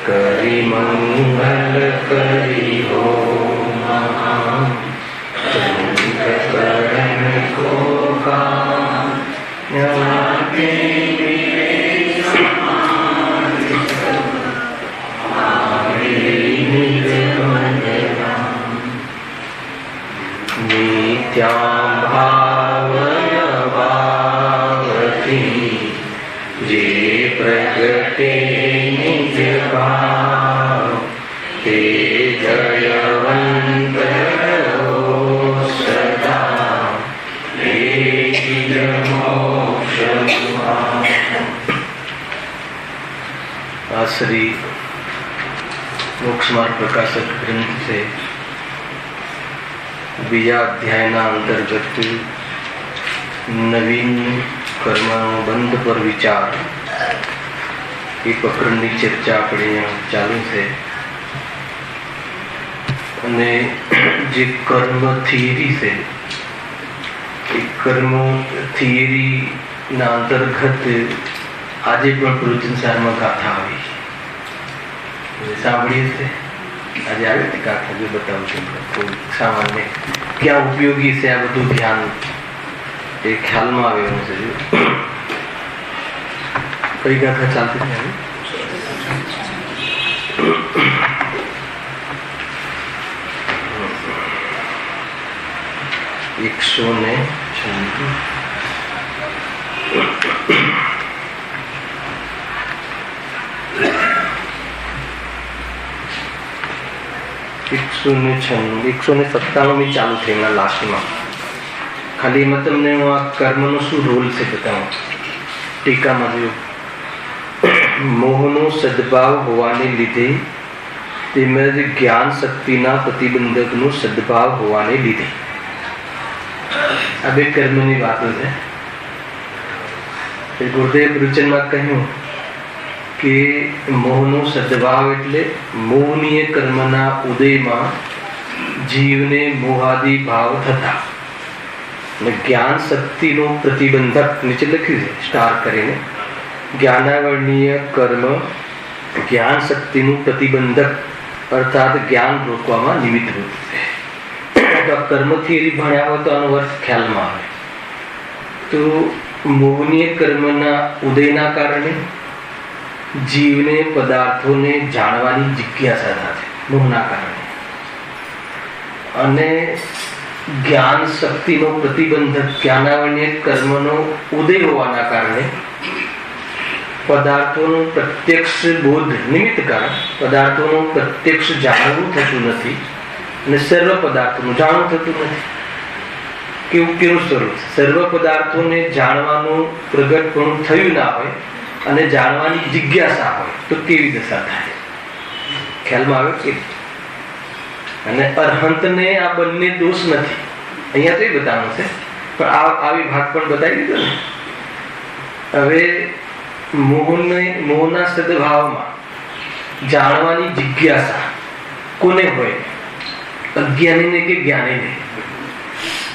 કરી મંગલ કરી હો કરણ કો કામ નિત્યાં ભાવય ભાવતી જે પ્રગટે નિજ ભાવ તે જયવંત રહો સદા તે જ મોક્ષ આ શ્રી મોક્ષમાર્ગ પ્રકાશક ગ્રંથ છે. બીજા અધ્યાયના અંતર્ગત નવીન કર્મબંધ પર વિચાર એ પ્રકરણની ચર્ચા આપણે ચાલુ છે. અને જે કર્મ થિયરી છે એ કર્મ થિયરીના અંતર્ગત આજે પણ પ્રવચન સારમાં ગાથા આવી સાંભળીએ છે. આજે આવી હતી ગાથા જો બતાવું છું સામાન્ય ક્યાં ઉપયોગી છે આ બધું ધ્યાન એ ખ્યાલમાં આવે એવું છે. કઈ ગાથા ચાલતી છે? 197 ચાલુ થઈ એમના લાસ્ટમાં. ખાલી એમાં તમને હું આ કર્મનો શું રોલ છે બતાવું. ટીકામાં જોયું મોહનો સદભાવ હોવાને લીધે તેમજ જ્ઞાન શક્તિના પ્રતિબંધકનો સદભાવ હોવાને લીધે આ બે કર્મની વાતો છે. ગુરુદેવ પ્રવચનમાં કહ્યું કે મોહનો સદભાવ એટલે મોહનીય કર્મના ઉદયમાં જીવને મોહાદી ભાવ થતા અને જ્ઞાન શક્તિનો પ્રતિબંધક નીચે લખ્યું છે સ્ટાર કરીને જ્ઞાનાવરણીય કર્મ જ્ઞાન શક્તિનું પ્રતિબંધક અર્થાત જ્ઞાન રોકવામાં નિમિત્તરૂપ છે. કર્મ થિયરી ભણ્યા હોય તો આનો અર્થ ખ્યાલમાં આવે. તો મોહનીય કર્મના ઉદયના કારણે જીવને પદાર્થોને જાણવાની જિજ્ઞાસા થાય મોહના કારણે, અને જ્ઞાન શક્તિનો પ્રતિબંધક જ્ઞાનાવરણીય કર્મનો ઉદય હોવાના કારણે પદાર્થોનું પ્રત્યક્ષ બોધ નિમિત્ત કારણ પદાર્થોનું પ્રત્યક્ષ જાણવું થતું નથી અને સર્વ પદાર્થોનું જાણવું થતું નથી. કેવું સ્વરૂપ? સર્વ પદાર્થોને જાણવાનું પ્રગટપણું થયું ના હોય અને જાણવાની જિજ્ઞાસા હોય તો કેવી દશા થાય? ખ્યાલમાં આવે કે? અને અરહંતને આ બંને દોષ નથી. અહીંયા તો એ બતાવવાનું છે પણ આવી ભાગ પણ બતાવી દીધો ને. હવે મોહના સદભાવમાં જાણવાની જિજ્ઞાસા કોને હોય? અજ્ઞાનીને કે જ્ઞાનીને?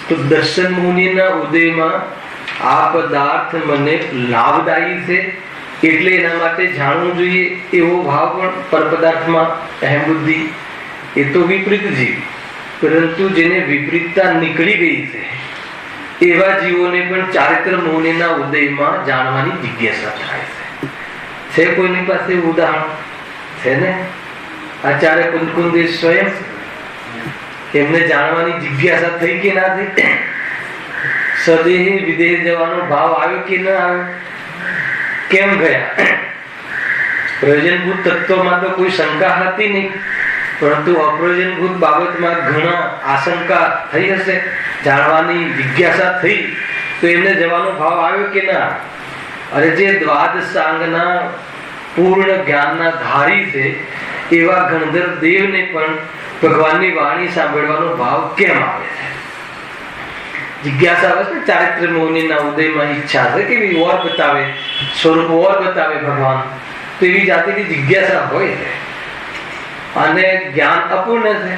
તો દર્શન મોહનીના ઉદયમાં આ પદાર્થ મને લાભદાયી છે એટલે એના માટે જાણવું જોઈએ એવો ભાવ પણ પરપદાર્થમાં અહેમ બુદ્ધિ એ તો વિપરીત જીવ, પરંતુ જેને વિપરીતતા નીકળી ગઈ છે એવા જીવોને પણ ચારિત્ર મોહનીના ઉદયમાં જાણવાની જિજ્ઞાસા થાય છે. કોઈની પાસે ઉદાહરણ છે ને? આચાર્ય કુંદકુંદે સ્વયં એમને જાણવાની જિજ્ઞાસા થઈ કે ના થઈ? સ્વદેહ વિદેહ જવાનો ભાવ આવ્યો કે ના આવ્યો? કેમ ગયા? પ્રયોજનભૂત તત્વમાં તો કોઈ શંકા હતી નહીં, પરંતુ અપ્રયોજનભૂત બાબતમાં ઘણા આશંકા થઈ હશે, જાણવાની જિજ્ઞાસા થઈ, તો એમને જવાનો ભાવ આવ્યો કે ના? અને જે દ્વાદશાંગના પૂર્ણ જ્ઞાનના ધારી છે એવા ગણધર દેવને પણ ભગવાનની વાણી સાંભળવાનો ભાવ કેમ આવે છે? जिज्ञासा है चारित्र मुनि ना उदय में इच्छा है कि और बतावे स्वरूप और बतावे भगवान, तो एवी जाति की जिज्ञासा होय है। અને જ્ઞાન અપૂર્ણ છે,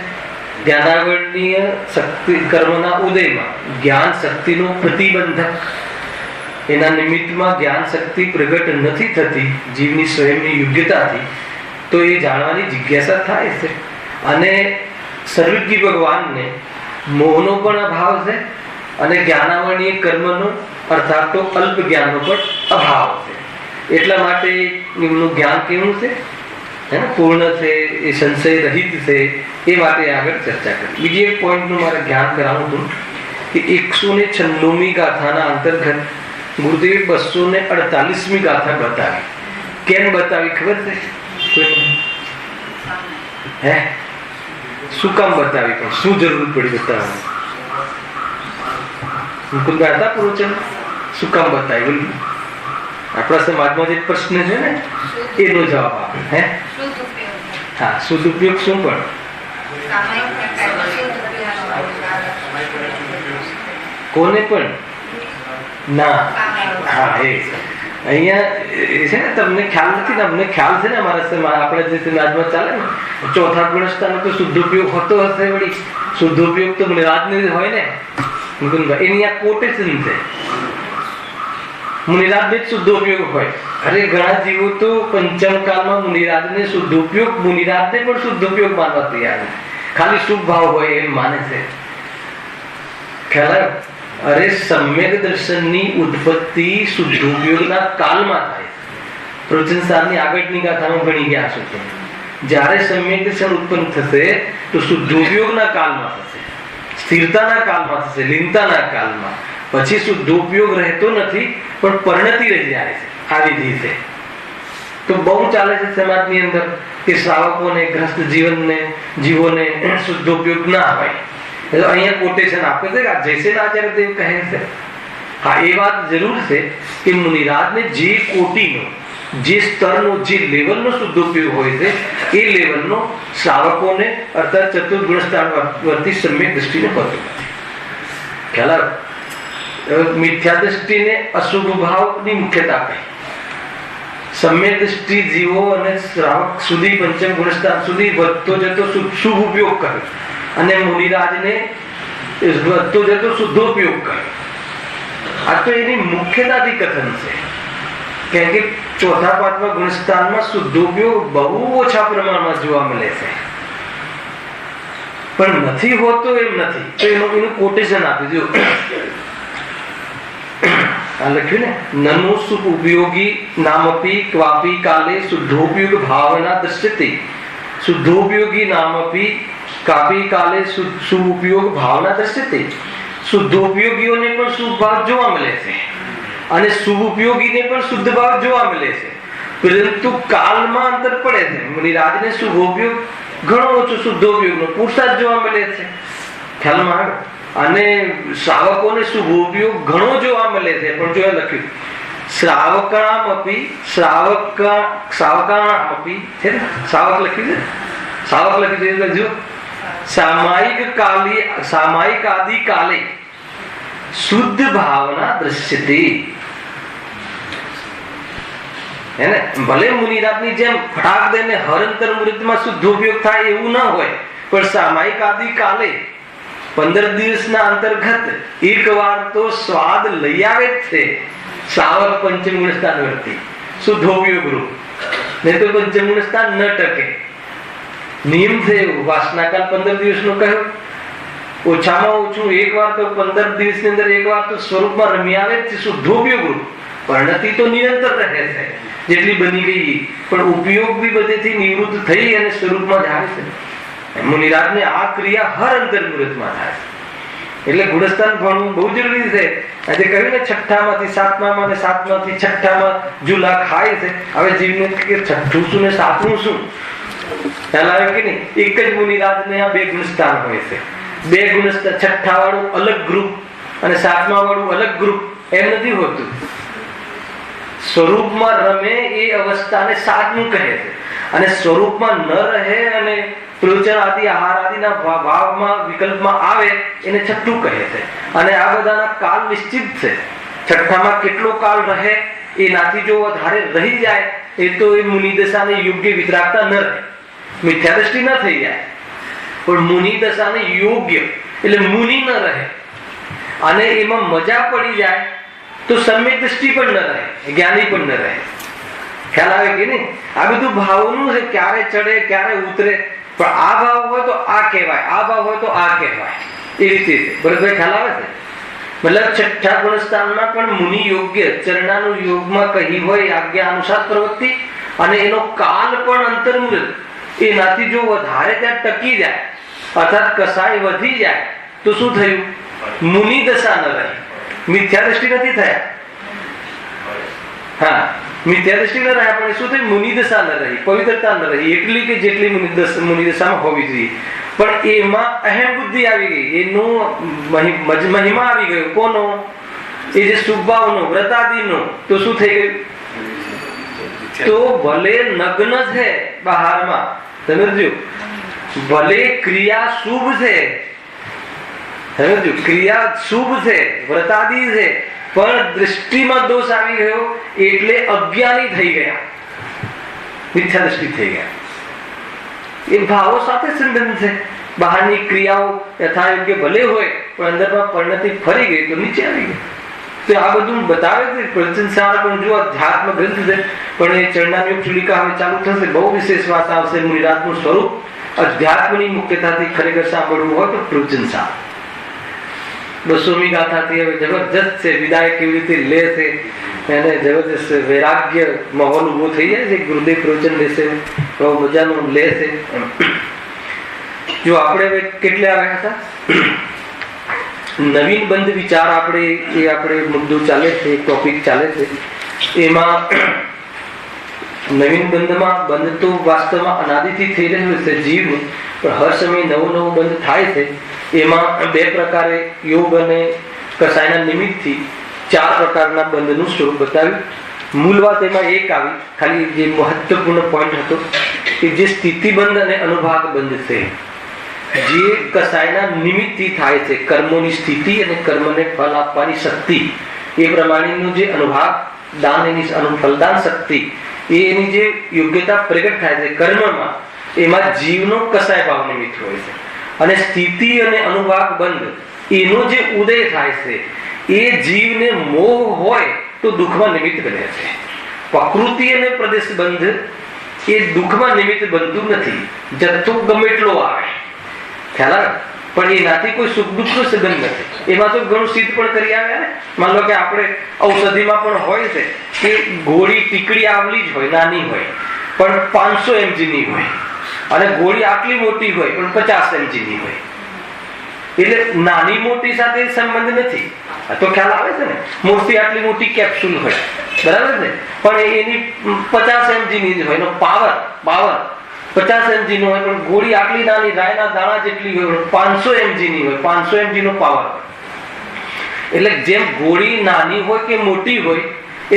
જ્ઞાનાવરણીય શક્તિ કર્મના ઉદયમાં જ્ઞાન શક્તિનો પ્રતિબંધક, એના નિમિત્તમાં જ્ઞાન શક્તિ પ્રગટ નથી થતી જીવની સ્વયંની યોગ્યતાથી, તો એ જાણવાની જિજ્ઞાસા થાય છે। અને સર્વજ્ઞ ભગવાનને મોહનો પણ અભાવ છે અને જ્ઞાનાવરણીય કર્મનો અર્થાત તો અલ્પ જ્ઞાનનો પણ અભાવ છે। એટલા માટે એમનું જ્ઞાન કેવું છે, है ना, पूर्ण से संशय रहित से, ये बातें आगे चर्चा करें। बीजी एक पॉइंट नु मारे ध्यान कराऊं तुम कि 196મી ગાથાના અંતર્ગત ગુરુદેવ 248મી ગાથા बतावी। કેમ बतावी ખબર છે કોઈ હે? શું કામ बतावी, પણ શું જરૂર પડી बतावવાની? મુકુદ ગાતા પૂછન શું કામ बतावी બોલ? આપણા સમાજમાં જે પ્રશ્ન છે ને એનો જવાબ આપે હે। હા, શુદ્ધ ઉપયોગ શું પણ કોને પણ ના? હા, એ અહીંયા છે ને, તમને ખ્યાલ નથી ને, અમને ખ્યાલ છે ને, અમારા આપણે જે સમાજમાં ચાલે ને ચોથા ગુણસ્થાનો તો શુદ્ધ ઉપયોગ હોતો હશે વળી। શુદ્ધ ઉપયોગ તો મુનિરાજને હોય ને મુકુંદભાઈ, એની આ કોટેશન છે, મુનિરાજ ને શુદ્ધ ઉપયોગ હોય। અરે ઘણા જીવો તો પંચમ કાળમાં મુનિરાજ ને શુદ્ધ ઉપયોગ, મુનિરાજ ને પણ શુદ્ધ ઉપયોગ માનવા તૈયાર નથી, ખાલી શુભ ભાવ હોય એમ માને છે। ખ્યાલ? અરે સમ્યક દર્શનની ઉત્પત્તિ શુદ્ધ ઉપયોગના કાળમાં થાય। પ્રવચન સારની આગળની ગાથામાં ભણી ગયા છો તમે, જ્યારે સમ્યક દર્શન ઉત્પન્ન થશે તો શુદ્ધ ઉપયોગના કાળમાં થશે, સ્થિરતાના કાળમાં થશે, લીનતાના કાળમાં। પછી શુદ્ધ ઉપયોગ રહેતો નથી પણ પરિણતિ રહી જાય છે। આ વિધિ છે તો બહુ ચાલે છે સમાજની અંદર કે શ્રાવકોને, ગ્રસ્ત જીવોને શુદ્ધ ઉપયોગ ના હોય। અહીંયા કોટેશન આપે છે કે જૈસે આચાર્ય દેવ કહે છે। હા, એ વાત જરૂર છે કે મુનિરાજને જે કોટીનો, જે સ્તરનો, જે લેવલનો શુદ્ધ ઉપયોગ હોય છે એ લેવલનો શ્રાવકોને અર્થાત ચતુર્ગુણ સ્થાનવર્તી સમ્યક દૃષ્ટિને હોતું નથી। ખ્યાલ આવે? मिथ्या दृष्टि ने अशुभ भाव की मुख्यता कही, सम्यक दृष्टि जीवो અને શ્રાવક સુધી પંચમ ગુણસ્થાન સુધી વધતો જતો શુભ ઉપયોગ કરે અને મુનિરાજને વધતો જતો શુદ્ધ ઉપયોગ કરે। આ તો એની મુખ્યતાથી કથન છે, કારણ કે ચોથા પાંચમા ગુણસ્થાનમાં શુદ્ધ ઉપયોગ બહુ ઓછા પ્રમાણમાં જોવા મળે છે, પણ નથી હોતો એમ નથી, તો એનું કોટેશન આપી દો। લખ્યું ને, નनु શુભ ઉપયોગી નામપી ક્વાપી કાલે શુદ્ધોપયોગ ભાવના દૃશ્યતે। શુદ્ધોપયોગી નામપી કાપી કાલે શુભ ઉપયોગ ભાવના દૃશ્યતે। શુદ્ધોપયોગીઓને પણ શુભ ભાવ જોવા મળે છે અને શુભ ઉપયોગીને પણ શુદ્ધ ભાવ જોવા મળે છે, પરંતુ કાલમાં અંતર પડે છે। મુનિરાજને શુભોપયોગ ઘણો ઓછો શુદ્ધોપયોગનો પુરુષાર્થ જોવા મળે છે। ખ્યાલમાં આવે? અને શ્રાવકોને શુભ ઉપયોગ ઘણો જોવા મળે છે, પણ જો લખ્યું શ્રાવકામપી શ્રાવકામપી છે ને, શ્રાવક લખ્યું છે, શ્રાવક લખ્યું છે, જો સામાયિક આદિ કાલે શુદ્ધ ભાવના દૃશ્યતે। है ना, भले मुनिराजनी जेम फटाक देने हर अंतर मुहूर्तમાં શુદ્ધ ઉપયોગ થાય એવું ન હોય, પણ સામાયિક આદિ કાલે 15 દિવસના અંતર્ગત એકવાર તો સ્વાદ લઈ આવે જ છે શ્રાવક પંચમ ગુણસ્થાન વર્તી શુદ્ધ ઉપયોગ રૂપ, નહીં તો પંચમ ગુણસ્થાન ન ટકે। નિયમ છે વાસનાકાલ 15 દિવસનો કહ્યો, ઓછામાં ઓછું એકવાર તો 15 દિવસની અંદર એકવાર તો સ્વરૂપમાં રમી આવે જ છે શુદ્ધ ઉપયોગ રૂપ। પરિણતિ તો નિરંતર રહે છે જેટલી બની ગઈ, પણ ઉપયોગ બી બધેથી નિવૃત્ત થઈ અને સ્વરૂપમાં જ આવે છે। મુનિરાજને આ ક્રિયા હર અંતર મુહૂર્તમાં થાય છે, એટલે ગુણસ્થાન ભણવું બહુ જરૂરી છે। આજે કહ્યું ને, છઠ્ઠામાંથી સાતમામાં અને સાતમાથી છઠ્ઠામાં ઝૂલા ખાય છે। હવે જીવને કે છઠ્ઠું શું ને સાતમું શું ખ્યાલ આવે કે નહીં? એક જ મુનિરાજને આ બે ગુણસ્થાન હોય છે। બે ગુણસ્થાન, છઠ્ઠા વાળું અલગ ગ્રુપ અને સાતમા વાળું અલગ ગ્રુપ એમ નથી હોતું। સ્વરૂપમાં રમે એ અવસ્થાને સાતમું કહે છે અને સ્વરૂપમાં ન રહે અને પ્રયોજન આદિ આહાર આદિના ભાવમાં વિકલ્પમાં આવે એને છઠ્ઠું કહે છે. અને આ બધાના કાલ નિશ્ચિત છે. છઠ્ઠામાં કેટલો કાળ રહે એનાથી જો વધારે રહી જાય એ તો એ મુનિ દશાને યોગ્ય વિતરાગતા ન રહે, મિથ્યા દ્રષ્ટિ ન થઈ જાય. પણ મુનિ દશાને યોગ્ય એટલે મુનિ ન રહે અને એમાં મજા પડી જાય તો સમ્યક દ્રષ્ટિ પણ ન રહે, જ્ઞાની પણ ન રહે. ખ્યાલ આવે કે નહીં? આ બધું ભાવનું છે, ક્યારે ચડે ક્યારે ઉતરે. પણ આ ભાવ હોય તો આ કહેવાય, આ ભાવ હોય તો આ કહેવાય, એ રીતે છે. બરોબર? ખ્યાલ આવે છે? મતલબ છઠ્ઠા ગુણસ્થાનમાં પણ મુનિ યોગ્ય ચરણાનું યોગમાં કહી હોય આજ્ઞા અનુસાર પ્રવૃત્તિ, અને એનો કાલ પણ અંતર્મુરત, એનાથી જો વધારે ત્યાં ટકી જાય અર્થાત કસાય વધી જાય તો શું થયું? મુનિ દશા ન રહી, મિથ્યા દ્રષ્ટિ નથી થયા. હા, મિથ્યા દ્રષ્ટિ ન રહ્યા પણ શું થયું? મુનિ દશા ન રહી, પવિત્રતા ન રહી એટલી કે જેટલી મુનિ દશામાં હોવી જોઈએ. પણ એમાં અહેમ બુદ્ધિ આવી ગઈ, એનું મહિમા આવી ગયો. કોનો? એ જે સુભાવનો વ્રતાદિનો. તો શું થઈ ગયું? તો ભલે નગ્ન છે બહારમાં, સમજો, ભલે ક્રિયા શુભ છે, સમજો, ક્રિયા શુભ છે, વ્રતાદિ છે, પણ દૃષ્ટિમાં દોષ આવી ગયો એટલે અજ્ઞાની થઈ ગયા, મિથ્યા દ્રષ્ટિ થઈ ગયા. એ ભાવો સાથે સંબંધ છે. બહારની ક્રિયાઓ યથાયોગ્ય ભલે હોય પણ અંદરમાં પરિણતિ ફરી ગઈ તો નીચે આવી ગઈ. તો આ બધું બતાવે છે. પ્રવચનસાર પણ જો અધ્યાત્મ ગ્રંથ છે, પણ એ ચરણાની ચુલિકા હવે ચાલુ થશે, બહુ વિશેષ વાત આવશે. મુનિરાજનું સ્વરૂપ અધ્યાત્મની મુખ્યતાથી ખરેખર સાંભળવું હોય તો પ્રવચનસાર 200મી ગાથાથી હવે જબરજસ્ત છે. વિદાય કેવી રીતે લે છે એને જબરજસ્ત વૈરાગ્ય માહોલ ઉભો થઈ જાય છે. ગુરુદેવ પ્રવચન લેશે, બહુ મજાનું લે છે. જો આપણે હવે કેટલે આવ્યા હતા? નવીન બંધ વિચાર આપણે મુદ્દો ચાલે છે, ટોપિક ચાલે છે. એમાં નવીન બંધમાં બંધ તો વાસ્તવમાં અનાદિથી થઈ રહ્યું છે જીવનું, પણ હર સમય નવું બંધ થાય છે. એમાં બે પ્રકારે યોગ અને કસાયના નિમિત્તથી 4 પ્રકારના બંધનું સ્વરૂપ બતાવ્યું. મૂળ વાત એમાં એક આવી, ખાલી જે મહત્વપૂર્ણ પોઈન્ટ હતો કે જે સ્થિતિબંધ અને અનુભાગ બંધ છે, જે કસાયના નિમિત્તથી થાય છે, કર્મોની સ્થિતિ અને કર્મને ફળ આપવાની શક્તિ, એ પ્રમાણેનું જે અનુભાગ દાન, એની ફલદાન શક્તિ, એની જે યોગ્યતા પ્રગટ થાય છે કર્મમાં, એમાં જીવનો કસાય ભાવ નિમિત્ત હોય છે. અને સ્થિતિ અને અનુભાગ બંધ એનો જે ઉદય થાય છે એ જીવને મોહ હોય તો દુઃખમાં નિમિત્ત બને છે. પ્રકૃતિ અને પ્રદેશ બંધ એ દુઃખમાં નિમિત્ત બનતું નથી, જથ્થો ગમે એટલો આવે, ખ્યાલ આવે, પણ એનાથી કોઈ સુખ દુઃખનો સંબંધ નથી. એમાં તો ઘણું સિદ્ધ પણ કરી આવ્યા ને. માન લો કે આપણે ઔષધિમાં પણ હોય છે કે ગોળી ટીકડી આવલી જ હોય, નાની હોય પણ 500 mg ની હોય, અને ગોળી આટલી મોટી હોય પણ 50 mg ની હોય. એટલે નાની મોટી સાથે સંબંધ નથી. તો ખ્યાલ આવે છે ને? મોટી આટલી મોટી કેપ્સ્યુલ હોય, બરાબર છે, પણ એની 50 mg ની હોય, એનો પાવર 50 mg નો હોય, પણ ગોળી આટલી નાની રાયના દાણા જેટલી હોય, 500 mg ની હોય, 500 mg નો પાવર. એટલે જેમ ગોળી નાની હોય કે મોટી હોય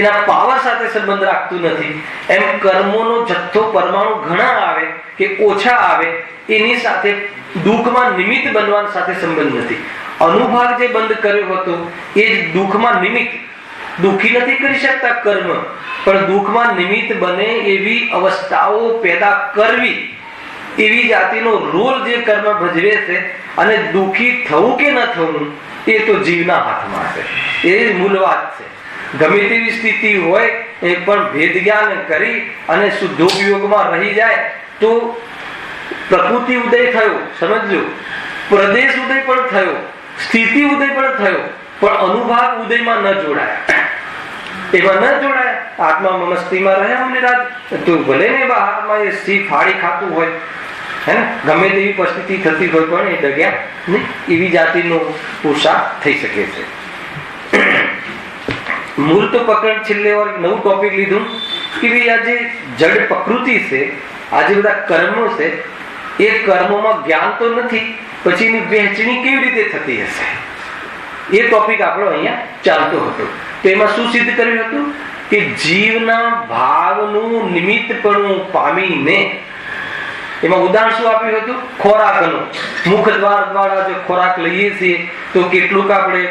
એના પાવર સાથે સંબંધ રાખતું નથી, એમ કર્મોનો જથ્થો પરમાણુ ઘણા આવે કે ઓછા આવે એની સાથે દુઃખમાં નિમિત્ત બનવા સાથે સંબંધ નથી. અનુભાગ જે બંધ કર્યો હતો એ જ દુઃખમાં નિમિત્ત, દુઃખી નથી કરી શકતા કર્મ, પણ દુઃખમાં નિમિત્ત બને એવી અવસ્થાઓ પેદા કરવી, એવી જાતિનો રોલ જે કર્મ ભજવે છે. અને દુઃખી થવું કે ન થવું એ તો જીવના હાથમાં છે. એ જ મૂળ વાત છે. ગમે તેવી સ્થિતિ હોય એ પણ ભેદ જ્ઞાન કરી અને શુદ્ધોપયોગમાં રહી જાય તો પ્રકૃતિ ઉદય થયો, સમજો, પ્રદેશ ઉદય પણ થયો, સ્થિતિ ઉદય પણ થયો, પણ અનુભાગ ઉદયમાં ન જોડાયા. એમાં ન જોડાયા, આત્મા મસ્તીમાં રહે અમનિરાજ. તો ભલે ને બહારમાં એ સિંહ ફાડી ખાતું હોય, હે ને, ગમે તેવી પરિસ્થિતિ થતી હોય પણ એ ડગ્યા નહીં, એવી જાતિનો પોશાક થઈ શકે છે. મૂળ તો પકડ છેલ્લે વાર નવું ટોપિક લીધું કે ભાઈ આ જે જડ પ્રકૃતિ છે, આ જે બધા કર્મો છે, એ કર્મોમાં જ્ઞાન તો નથી, પછી એની વહેંચણી કેવી રીતે થતી હશે, એ ટોપિક આપણો અહીંયા ચાલતો હતો. તો એમાં શું સિદ્ધ કર્યું હતું કે જીવના ભાવનું નિમિત્તપણું પામીને, એમાં ઉદાહરણ શું આપ્યું હતું? ખોરાકનું. મુખ દ્વાર દ્વારા જો ખોરાક લઈએ છીએ તો કેટલુંક આપણે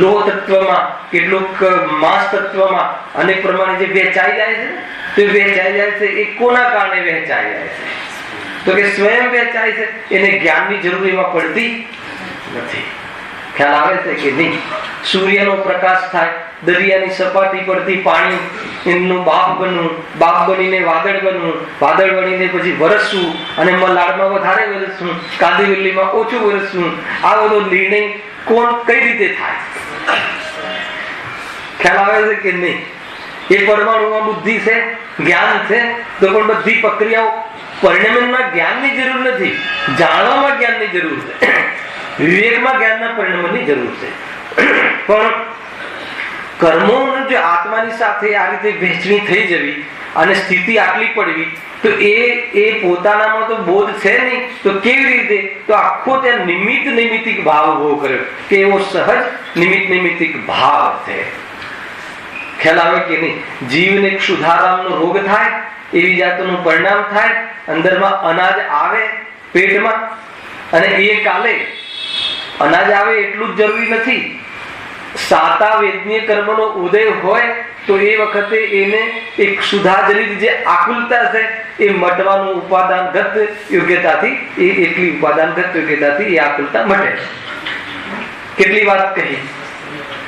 લોહ તત્વમાં, કેટલુંક માંસ તત્વમાં અનેક પ્રમાણે જે વહેંચાઈ જાય છે, તો વહેંચાઈ જાય છે. એ કોના કારણે વહેંચાઈ જાય છે? તો કે સ્વયં વહેંચાય છે. એને જ્ઞાનની જરૂર એમાં પડતી નથી. ખ્યાલ આવે છે કે નહીં? સૂર્યનો પ્રકાશ થાય, દરિયાની સપાટી પરથી પાણી એમનું બાપ બનવું, બાપ બનીને વાદળ બનવું, વાદળ બનીને પછી વરસવું, અને મલાડમાં વધારે વરસવું, કાદીવલ્લીમાં ઓછું વરસવું, આ બધો નિર્ણય કોણ કઈ રીતે થાય? ખ્યાલ આવે છે કે નહીં? એ પરમાણુમાં બુદ્ધિ છે, જ્ઞાન છે, તો પણ બધી પ્રક્રિયાઓ, પરિણમનમાં જ્ઞાનની જરૂર નથી, જાણવામાં જ્ઞાનની જરૂર છે, વિવેકમાં જ્ઞાનના પરિણામોની જરૂર છે. પણ કર્મોનું જો આત્માની સાથે આ રીતે વહેંચણી થઈ જવી અને સ્થિતિ આટલી પડવી, તો એ પોતાનામાં તો બોધ છે નહીં, તો કેવી રીતે? તો આખો ત્યાં નિમિત્ત નૈમિત્તિક ભાવ ઉભો કર્યો કે એવો સહજ નિમિત્ત નૈમિત્તિક ભાવ છે. ખ્યાલ આવે કે નહીં? જીવને ક્ષુધારામનો રોગ થાય, એવી જાતનું પરિણામ થાય, અંદરમાં અનાજ આવે પેટમાં, અને એ કાલે અનાજ આવે એટલું જ જરૂરી નથી. સાતા વેદનીય કર્મનો ઉદય હોય તો એ વખતે એને એક સુધાજનિત જે આકુલતા છે એ મટવાનું ઉપાદાનગત યોગ્યતાથી, એ એટલી ઉપાદાનગત યોગ્યતાથી એ આકુલતા મટે. કેટલી વાત કહી?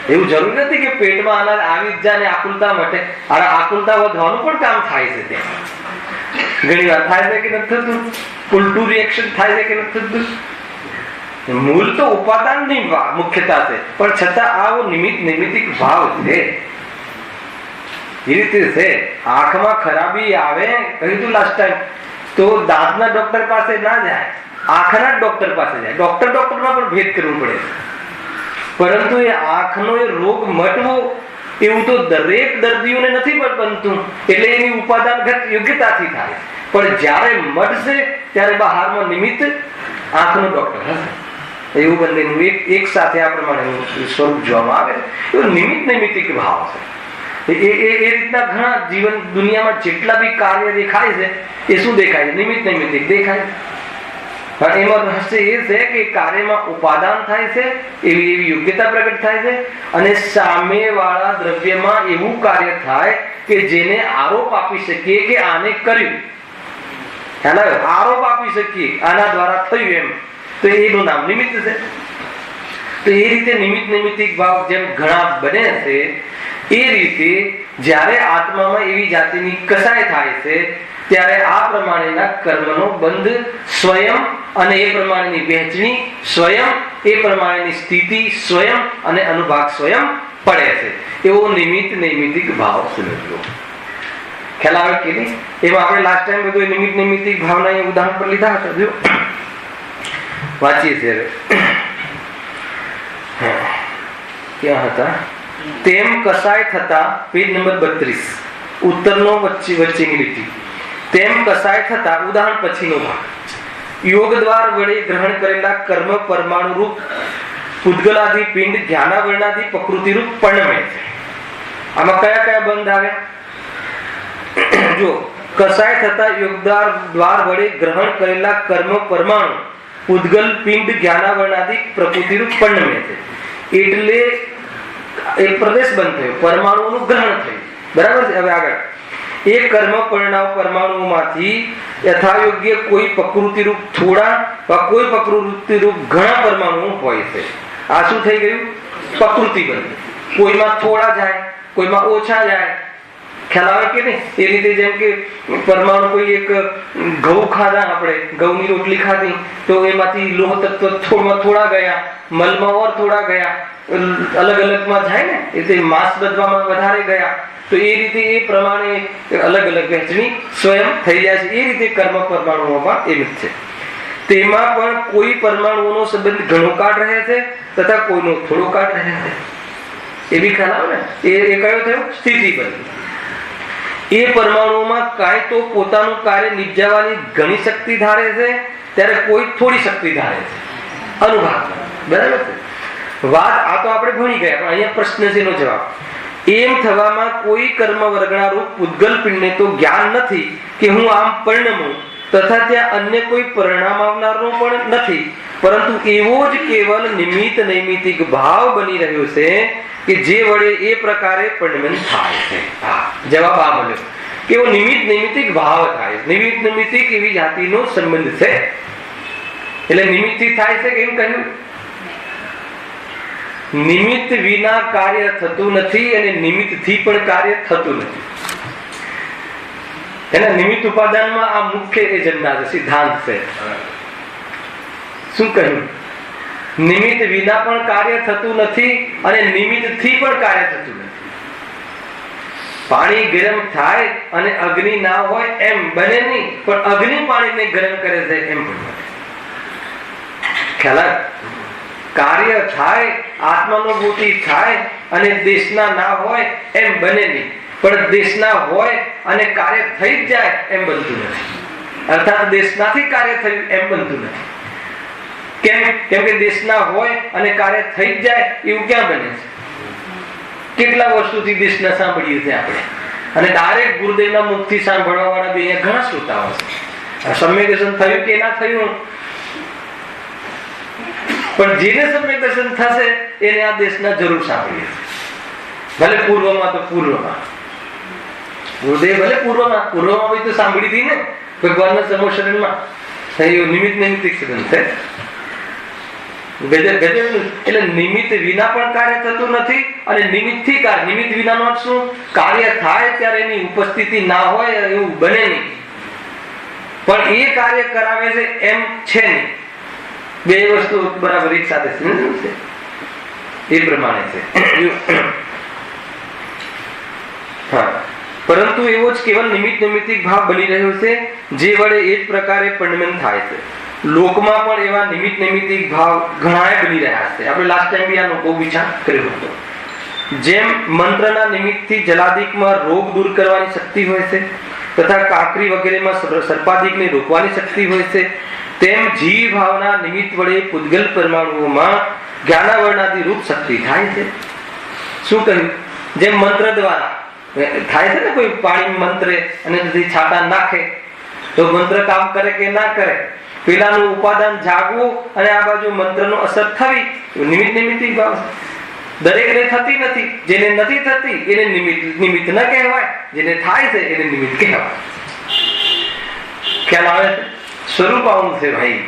એવું જરૂરી નથી કે પેટમાં અનાજ આવી જ જાય ને આકુલતા મટે. અને આકુલતા વધવાનું પણ કામ થાય છે. ત્યાં ઘણી વાર થાય છે કે નથી થતું? ઉલટું રિએક્શન થાય છે કે નથી થતું? મૂળ તો ઉપાદાનની મુખ્યતા છે, પણ છતાં આવો નિમિત્ત નૈમિત્તિક ભાવ છે. એ રીતે છે. આંખમાં ખરાબી આવે, કહ્યું તું લાસ્ટ ટાઈમ, તો દાંતના ડોક્ટર પાસે ના જાય, આંખના ડોક્ટર પાસે જાય. ડોક્ટરમાં પણ ભેદ કરવું પડે. પરંતુ એ આંખનો એ રોગ મટવો એવું તો દરેક દર્દીઓને નથી બનતું, એટલે એની ઉપાદાનગત યોગ્યતાથી થાય. પણ જ્યારે મટશે ત્યારે બહારમાં નિમિત્ત આંખનો ડોક્ટર હશે. એવું બંનેનું એક સાથે આ પ્રમાણે સ્વરૂપ જોવામાં આવે. એવું નિમિત્ત નૈમિત્તિક ભાવ છે. એ રીતના ઘણા જીવન દુનિયામાં જેટલા બી કાર્ય દેખાય છે, એ શું દેખાય છે? નિમિત્ત નૈમિત્તિક દેખાય. એમાં રહસ્ય એ છે કે કાર્યમાં ઉપાદાન થાય છે, એવી યોગ્યતા પ્રગટ થાય છે, અને સામેવાળા દ્રવ્યમાં એવું કાર્ય થાય કે જેને આરોપ આપી શકીએ કે આને કર્યું. આરોપ આપી શકીએ આના દ્વારા થયું, એમ તો એનું નામ નિમિત્ત છે. તો એ રીતે નિમિત્ત નૈમિત્તિક ભાવ જેમ ઘણા બને છે, એ રીતે જ્યારે આત્મામાં એવી જાતિની કસાય થાય છે, ત્યારે આ પ્રમાણેના કર્મનો બંધ સ્વયં, અને એ પ્રમાણેની વહેંચણી સ્વયં, એ પ્રમાણેની સ્થિતિ સ્વયં, અને અનુભાગ સ્વયં પડે છે. એવો નિમિત્ત નૈમિત્તિક ભાવ સમજવો. ખ્યાલ આવે કે નહીં? એમાં આપણે લાસ્ટ ટાઈમ બધું નિમિત્ત નૈમિત્તિક ભાવના ઉદાહરણ પર લીધા હતા. જો વાંચીએ છીએ ક્યાં હતા? તેમ કસાય થતા, પેજ નંબર 32, ઉત્તરનો વચ્ચેની લીટી. તેમ કસાય થતા, ઉદાહરણ પછીનો ભાગ, યોગ દ્વાર વડે ગ્રહણ કરેલા કર્મ પરમાણુ રૂપ પૂતગલાદિ પિંડ ધ્યાનાવરણાદિ પ્રકૃતિ રૂપ પરિણમે છે. આમાં કયા કયા બંધ આવે? જો કસાય થતા યોગ દ્વાર વડે ગ્રહણ કરેલા કર્મ પરમાણુ પૂતગલ પિંડ જ્ઞાનાવરણાદિ પ્રકૃતિ રૂપ પરિણમે છે. એટલે એક પ્રદેશ બંધ થયો, પરમાણુઓનું ગ્રહણ થયું. બરાબર છે? હવે આગળ એ કર્મ પરમાણુઓમાંથી યથાયોગ્ય કોઈ પ્રકૃતિ રૂપ થોડા, કોઈ પ્રકૃતિ રૂપ ઘણા પરમાણુઓ હોય છે. આ શું થઈ ગયું? પ્રકૃતિ બની. કોઈમાં થોડા જાય, કોઈમાં ઓછા જાય. ખ્યાલ આવે કે નહીં? એ રીતે જેમ કે પરમાણુ, કોઈ એક ઘઉં ખાધા, આપણે ઘઉંની રોટલી ખાધી, તો એમાંથી લોહ તત્વ થોડા ગયા, મલમાં ઓર થોડા ગયા, અલગ અલગમાં જાય ને, એટલે માંસ બધવામાં વધારે ગયા. તો એ રીતે એ પ્રમાણે અલગ અલગ વહેંચણી સ્વયં થઈ જાય છે. એ રીતે કર્મ પરમાણુઓમાં એમ જ છે. તેમાં પણ કોઈ પરમાણુઓનો સંબંધ ઘણો કાળ રહે છે, તથા કોઈનો થોડો કાળ રહે છે. એ બી ખ્યાલ આવે ને? એ કયો થયો? સ્થિતિ બની. એ પરમાણુઓમાં કાંઈ તો પોતાનું કાર્ય નિપજાવવાની ઘણી શક્તિ ધારે છે, ત્યારે કોઈ થોડી શક્તિ ધારે છે. અનુભાગ. બરાબર છે? વાત આ તો આપણે ભણી ગયા, પણ અહીંયા પ્રશ્ન છે એનો જવાબ. એમ થવામાં કોઈ કર્મ વર્ગણારૂપ પૂતગલ પિંડને તો જ્ઞાન નથી કે હું આમ પરિણમું, તથા ત્યાં અન્ય કોઈ પરિણામ આવનારનો પણ નથી, પરંતુ એવો જ કેવલ નિમિત્ત નૈમિતિક ભાવ બની રહ્યો છે કે જે વડે એ પ્રકારે પરિણમન થાય છે. જવાબ આ મળ્યો કે એવો નિમિત્ત નૈમિતિક ભાવ થાય. નિમિત્ત નૈમિતિક એવી જાતિનો સંબંધ છે. એટલે નિમિત્તથી થાય છે કે એમ કહ્યું, નિમિત્ત વિના કાર્ય થતું નથી અને નિમિત્તથી પણ કાર્ય થતું નથી. એના નિમિત્ત ઉપાદાનમાં આ મુખ્ય એજન્ડા છે, સિદ્ધાંત છે. શું કહ્યું? નિમિત્ત વિના પણ કાર્ય થતું નથી અને નિમિત્તથી પણ કાર્ય થતું નથી. પાણી ગરમ થાય અને અગ્નિ ના હોય એમ બને નહીં, પણ અગ્નિ પાણીને ગરમ કરે છે એમ પણ બને. ખ્યાલ? કાર્ય થાય, આત્માનુભૂતિ થાય અને દેશના ના હોય એમ બને નહીં, પણ દેશના હોય અને કાર્ય થઈ જ જાય એમ બનતું નથી. અર્થાત દેશનાથી કાર્ય થયું એમ બનતું નથી. કેમ? કેમ કે દેશના હોય અને કાર્ય થઈ જ જાય એવું ક્યાં બને છે? કેટલા વર્ષોથી દેશના સાંભળીએ છીએ આપણે, અને ડાયરેક્ટ ગુરુદેવના મુખથી સાંભળવા વાળા બી અહીંયા ઘણા શ્રોતાઓ છે. સમ્યક દર્શન થયું કે ના થયું, પણ જેને સમ્યક દર્શન થશે એને આ દેશના જરૂર સાંભળીએ. ભલે પૂર્વમાં તો પૂર્વમાં, ગુરુદેવ ભલે પૂર્વમાં બી તો સાંભળી હતી ને, ભગવાનના સમોશરણમાં થયું નિમિત્ત નૈમિતિક સંબંધ છે. એટલે નિમિત્ત વિના પણ કાર્ય થતું નથી અને નિમિત્તથી કાર્ય. નિમિત્ત વિનાનો અર્થ શું? કાર્ય થાય ત્યારે એની ઉપસ્થિતિ ના હોય એવું બને નહીં, પણ એ કાર્ય કરાવે છે એમ છે નહીં. બે વસ્તુ બરાબર એક સાથે છે, એ પ્રમાણે છે. હા, પરંતુ એવો જ કેવલ નિમિત્ત નૈમિતિક ભાવ બની રહ્યો છે જે વડે એ જ પ્રકારે પરિણમન થાય છે. લોકમાં પણ એવા નિમિત્ત નૈમિતિક ભાવ ઘણા બની રહ્યા છે. આપણે લાસ્ટ ટાઈમ બી આનો બહુ વિચાર કર્યો હતો. જેમ મંત્રના નિમિત્તથી જલાદિકમાં રોગ દૂર કરવાની શક્તિ હોય છે, તથા કાકરી વગેરેમાં સર્પાદિકને રોકવાની શક્તિ હોય છે, તેમ જીવ ભાવના નિમિત્ત વડે પૂતગલ પરમાણુઓમાં જ્ઞાનાવરણાદી રૂપ શક્તિ થાય છે. શું કહ્યું? જેમ મંત્ર દ્વારા થાય છે ને, કોઈ પાણી મંત્રે અને તેથી છાંટા નાખે તો મંત્ર કામ કરે કે ના કરે, પેલાનું ઉપાદાન જાગવું અને આ બાજુ મંત્રનો અસર થવી, નિમિત્ત નૈમિતિક ભાવ છે. દરેકને થતી નથી, જેને નથી થતી એને નિમિત્ત ન કહેવાય, જેને થાય છે એને નિમિત્ત કહેવાય. ખ્યાલ આવે છે? સ્વરૂપ આવું છે ભાઈ.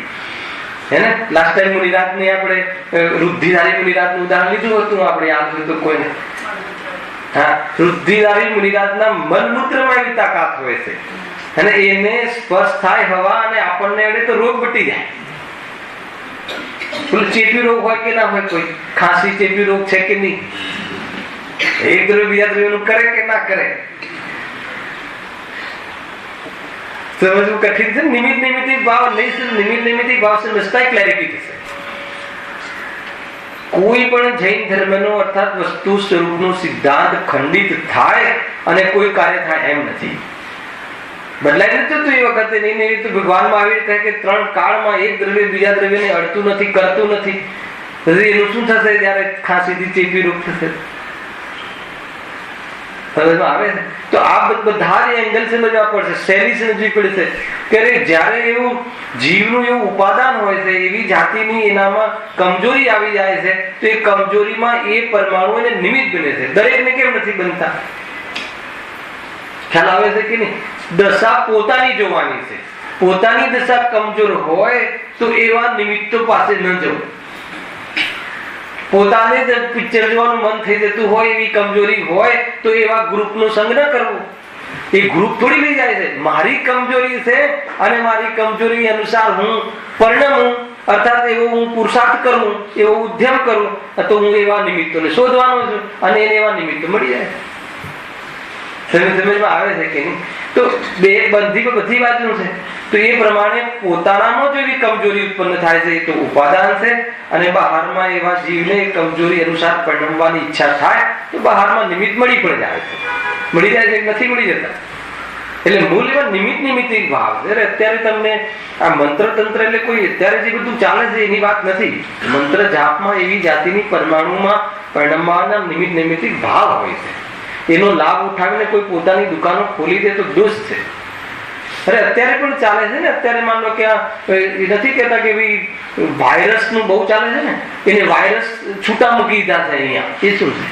હે ને? લાસ્ટ ટાઈમ મુનિરાજને આપણે રુદ્ધિધારી મુનિરાજનું ઉદાહરણ લીધું હતું, આપણે યાદ હોય તો કોઈને. હા, રુદ્ધિધારી મુનિરાજના મનમૂત્રમાં એવી તાકાત હોય છે, અને એને સ્પર્શ થાય હવા અને આપણને એડે તો રોગ મટી જાય. ચેપી રોગ હોય કે ના હોય, કોઈ ખાંસી ચેપી રોગ છે કે નહીં, એક દ્રવ્ય બીજા દ્રવ્યનું કરે કે ના કરે, સમજવું કઠિન છે. નિમિત્ત નૈમિતિક ભાવ નહીં, નિમિત્ત નૈમિતિક ભાવ સમજતા ક્લેરિટી થશે. કોઈ પણ જૈન ધર્મનો અર્થાત વસ્તુ સ્વરૂપનો સિદ્ધાંત ખંડિત થાય અને કોઈ કાર્ય થાય એમ નથી. બદલાય નથી તો એ વખતે નહીં. એવી તો ભગવાનમાં આવી કહે કે 3 કાળમાં એક દ્રવ્ય બીજા દ્રવ્યને અડતું નથી, કરતું નથી. એનું શું થશે જયારે ખાંસીથી ચેપી રોગ થશે? આવે છે તો આ બધા જ એંગલ સમજવા પડશે, શૈલી સમજવી પડશે કે જયારે એવું જીવનું એવું ઉપાદાન હોય છે, એવી જાતિની એનામાં કમજોરી આવી જાય છે, તો એ કમજોરીમાં એ પરમાણુ એને નિમિત્ત બને છે. દરેકને કેમ નથી બનતા? ખ્યાલ આવે છે કે નહીં? દશા પોતાની જોવાની છે. પોતાની દશા કમજોર હોય તો એવા નિમિત્તો પાસે ન જવું. પોતાને જ પિક્ચર જોવાનું મન થઈ જતું હોય, એવી કમજોરી હોય તો એવા ગ્રુપનો સંગ ન કરવો. એ ગ્રુપ થોડી લઈ જાય છે. મારી કમજોરી છે અને મારી કમજોરી અનુસાર હું પરિણમું, અર્થાત એવો હું પુરુષાર્થ કરું, એવો ઉદ્યમ કરું, તો હું એવા નિમિત્તોને શોધવાનો છું અને એને એવા નિમિત્તો મળી જાય. સમજમાં આવે છે કે નહીં? તો બે બધી બાજુ છે. તો એ પ્રમાણે પોતાનામાં જો એવી કમજોરી ઉત્પન્ન થાય છે તો ઉપાદાન છે, અને બહારમાં એવા જીવને કમજોરી અનુસાર પરિણમવાની ઈચ્છા થાય તો બહારમાં નિમિત્ત મળી પણ જાય છે. મળી જાય છે, નથી મળી જતા. એટલે મૂળ એવા નિમિત્ત નૈમિતિક ભાવ છે. અત્યારે તમને આ મંત્ર તંત્ર એટલે કોઈ અત્યારે જે બધું ચાલે છે એની વાત નથી. મંત્ર જાપમાં એવી જાતિની પરમાણુમાં પરિણમવાના નિમિત્ત નૈમિતિક ભાવ હોય છે. એનો લાભ ઉઠાવીને કોઈ પોતાની દુકાનો ખોલી દે તો દોષ છે. અરે અત્યારે પણ ચાલે છે ને. અત્યારે માન લો કે એ નથી કહેતા કે ભાઈ વાયરસ નું બહુ ચાલે છે ને, એને વાયરસ છૂટા મૂકી દીધા છે અહીંયા. એ શું છે?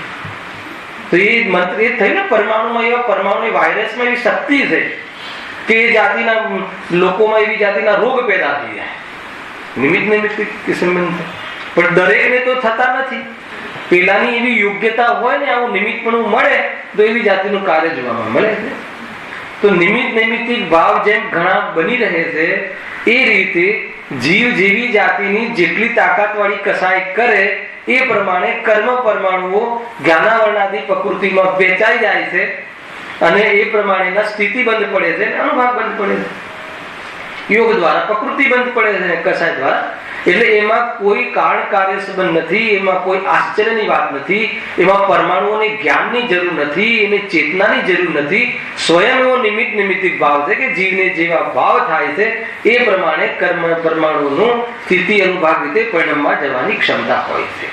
તો એ મંત્ર એ થયું ને, પરમાણુમાં એવા પરમાણુ વાયરસમાં એવી શક્તિ છે કે એ જાતિના લોકોમાં એવી જાતિના રોગ પેદા થઈ જાય. નિમિત્ત સંબંધ. પણ દરેકને તો થતા નથી. પેલાની એવી યોગ્યતા હોય ને, આવું નિમિત્તપણું મળે તો એવી જાતિનું કાર્ય જોવામાં મળે છે. તો નૈમિત્તિક ભાવ જેમ ઘણા બની રહે છે, એ રીતે જીવ જેવી જાતિની જેટલી તાકાતવાળી કસાય કરે એ પ્રમાણે કર્મ પરમાણુઓ જ્ઞાનાવરણાદી પ્રકૃતિમાં વેચાઈ જાય છે અને એ પ્રમાણેના સ્થિતિ બંધ પડે છે, અનુભાવ બંધ પડે છે. યોગ દ્વારા પ્રકૃતિ બંધ પડે છે કસાય દ્વારા. એટલે એમાં કોઈ કારણ કાર્ય સંબંધ નથી, એમાં કોઈ આશ્ચર્યની વાત નથી, એમાં પરમાણુઓની જ્ઞાનની જરૂર નથી, એને ચેતનાની જરૂર નથી. સ્વયં એવો નિમિત્તિક ભાવ છે કે જીવને જેવા ભાવ થાય છે એ પ્રમાણે કર્મ પરમાણુનું સ્થિતિ અનુભાગ રીતે પરિણામમાં જવાની ક્ષમતા હોય છે.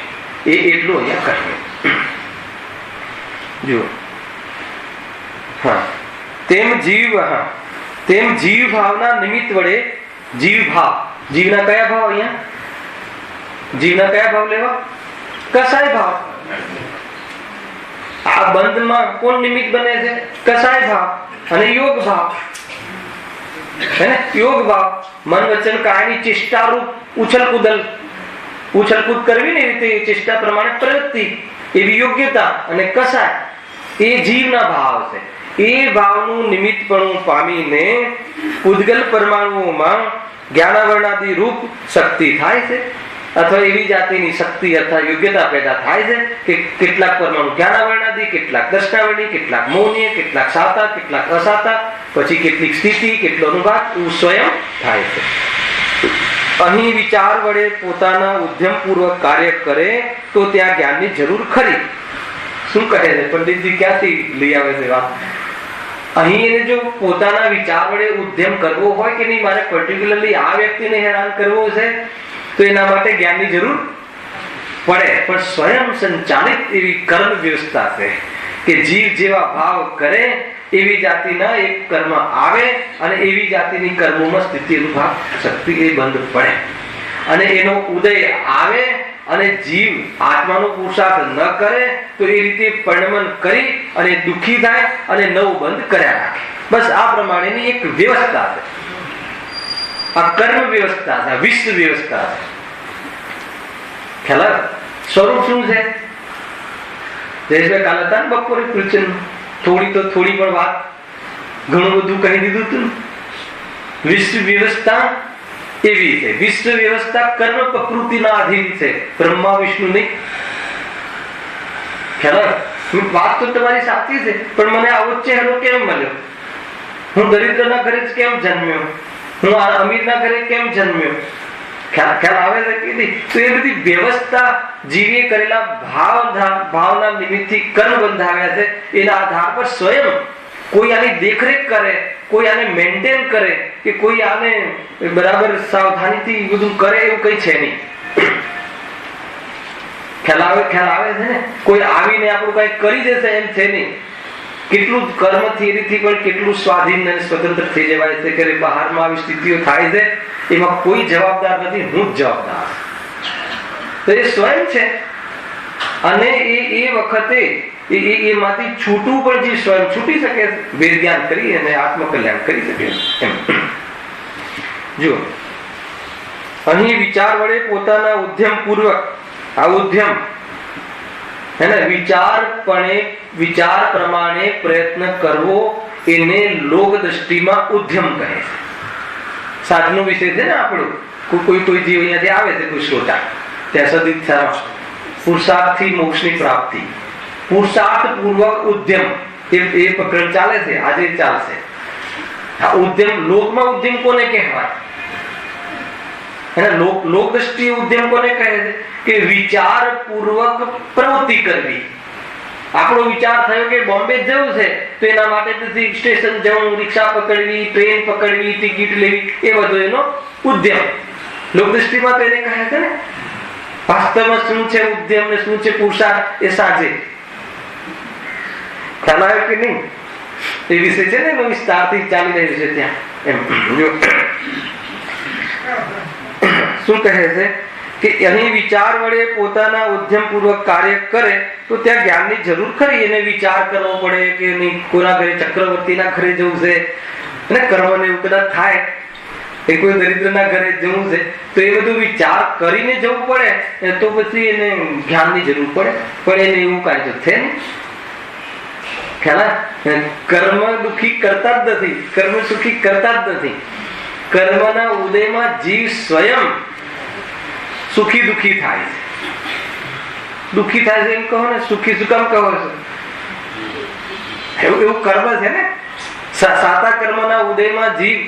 એ એટલું અહીંયા કહ્યું. જુઓ, તેમ જીવ ભાવના નિમિત્ત વડે જીવ ભાવ, જીવના કયા ભાવ અહીંયા? જીવના કયા ભાવ લેવા? કસાય ભાવ. આ બંધમાં કોણ નિમિત્ત બને છે? કસાય ભાવ અને યોગ ભાવ. હે ને? યોગ ભાવ મન વચન કાયની ચેષ્ટારૂપ ઉછલકૂદ કરવી ને, એ રીતે ચેષ્ટા પ્રમાણે પ્રવૃત્તિ, એવી યોગ્યતા અને કસાય એ જીવના ભાવ છે. એ ભાવનું નિમિત્તપણું પામીને ઉદ્ગલ પરમાણુઓમાં જ્ઞાનાવરણાદી રૂપ શક્તિ થાય છે, અથવા એવી જાતિની શક્તિ અથવા યોગ્યતા પેદા થાય છે કે કેટલાક પરમાણુ જ્ઞાનાવરણાદી, કેટલાક દર્શનાવરણી, કેટલાક મૌનીય, કેટલાક સાતા, કેટલાક અસાતા, પછી કેટલીક સ્થિતિ, કેટલો અનુભાગ સ્વયં થાય છે. અહીં વિચાર વડે પોતાના ઉદ્યમપૂર્વક કાર્ય કરે તો ત્યાં જ્ઞાનની જરૂર ખરી. શું કહે છે પંડિતજી? ક્યાંથી લઈ આવે છે વાત? અહીં એને જો પોતાના વિચાર વડે ઉદ્યમ કરવો હોય કે નહીં, મારે પર્ટિક્યુલરલી આ વ્યક્તિને હેરાન કરવો છે, તો એના માટે જ્ઞાનની જરૂર પડે. પણ સ્વયં સંચાલિત એવી કર્મ વ્યવસ્થા છે કે જીવ જેવા ભાવ કરે એવી જાતિના એક કર્મ આવે અને એવી જાતિની કર્મોમાં સ્થિતિ અનુભાવ શક્તિ એ બંધ પડે અને એનો ઉદય આવે અને જીવ આત્માનો પુરુષાર્થ ન કરે તો એ રીતે પરિણમન કરી અને દુઃખી થાય અને નવું બંધ કર્યા રાખે. બસ આ પ્રમાણેની એક વ્યવસ્થા છે. આ કર્મ વ્યવસ્થા છે, વિશ્વ વ્યવસ્થા છે. ખ્યાલ? સ્વરૂપ શું છે? જયેશભાઈ કાલ હતા ને બપોરે પ્રવચન, થોડી પણ વાત ઘણું બધું કહી દીધું હતું. વિશ્વ વ્યવસ્થા એવી છે. વિશ્વ વ્યવસ્થા કર્મ પ્રકૃતિના આધીન છે, બ્રહ્મા વિષ્ણુ નહીં. ખ્યાલ? વાત તો તમારી સાચી છે, પણ મને આવો ચહેરો કેમ મળ્યો? હું દરિદ્રના ઘરે જ કેમ જન્મ્યો? હું અમીરના ઘરે કેમ જન્મ્યો? ખ્યાલ આવે છે કે નહીં? તો એ બધી વ્યવસ્થા જીવે કરેલા ભાવના નિમિત્તથી કર્મ બંધાવ્યા છે. એના આધાર પર સ્વયં કોઈ આની દેખરેખ કરે, કોઈ આને મેન્ટેન કરે કે કોઈ આને બરાબર સાવધાનીથી બધું કરે એવું કઈ છે નહીં. ખ્યાલ આવે છે ને? કોઈ આવીને આપણું કઈ કરી દેશે એમ છે નહીં. કેટલું કર્મ થિયરીથી પણ કેટલું સ્વાધીન અને સ્વતંત્ર થઈ જવાય છે કે બહારમાં આવી સ્થિતિઓ થાય છે, એમાં કોઈ જવાબદાર નથી, હું જ જવાબદાર. તો એ સ્વયં છે અને એ વખતે એમાંથી છૂટવું પણ જે સ્વયં છૂટી શકે, વેદ જ્ઞાન કરી અને આત્મકલ્યાણ કરી શકે એમ. જુઓ, અહીં વિચાર વડે પોતાના ઉદ્યમ પૂર્વક, આ ઉદ્યમ હે ને, વિચાર પ્રમાણે પ્રયત્ન કરવો એને લોક દ્રષ્ટિમાં ઉદ્યમ કહે છે. સાધનો વિશે છે ને આપણું. કોઈ જીવ અહીંયાથી આવે છે, કોઈ શ્રોતા, ત્યાં સદિચ્છા પુરુષાર્થથી મોક્ષની પ્રાપ્તિ, પુરુષાર્થ પૂર્વક ઉદ્યમ, એ પ્રકરણ ચાલે છે, આજે ચાલશે. આ ઉદ્યમ, લોકમાં ઉદ્યમ કોને કહેવાય? લોક દ્રષ્ટિ ઉદ્યમ કોને કહે છે? કે વિચાર પૂર્વક પ્રવૃત્તિ કરવી. આપણો વિચાર થયો કે બોમ્બે જવું છે, તો એના માટે સ્ટેશન જવું, રિક્ષા પકડવી, ટ્રેન પકડવી, ટિકિટ લેવી, એ બધો એનો ઉદ્યમ. લોક દ્રષ્ટિમાં તો એને કહે છે ને. વાસ્તવમાં શું છે ઉદ્યમ ને શું છે પુરુષાર્થ એ સાંજે. ખ્યાલ આવ્યો કે નહીં? એ વિષય છે ને વિસ્તારથી ચાલી રહ્યું છે ત્યાં. એમ જો શું કહે છે કે અહીં વિચાર વડે પોતાના ઉદ્યમ પૂર્વક કાર્ય કરે તો ત્યાં જ્ઞાનની જરૂર ખરી. એને વિચાર કરવો પડે કે નહીં, કોના ઘરે, ચક્રવર્તીના ઘરે જવું છે અને કર્મને એવું કદાચ થાય, એ કોઈ દરિદ્રના ઘરે જવું છે તો એ બધું વિચાર કરીને જવું પડે, તો પછી એને જ્ઞાનની જરૂર પડે. પણ એને એવું કાંઈ તો છે નહીં. કર્મ દુઃખી કરતા જ નથી, કર્મ સુખી કરતા જ નથી. કર્મના ઉદયમાં જીવ સ્વયં સુખી દુઃખી થાય છે. દુઃખી થાય છે એમ કહો ને, સુખી શું કામ કહો છો? એવું કર્મ છે ને. સાતા કર્મના ઉદયમાં જીવ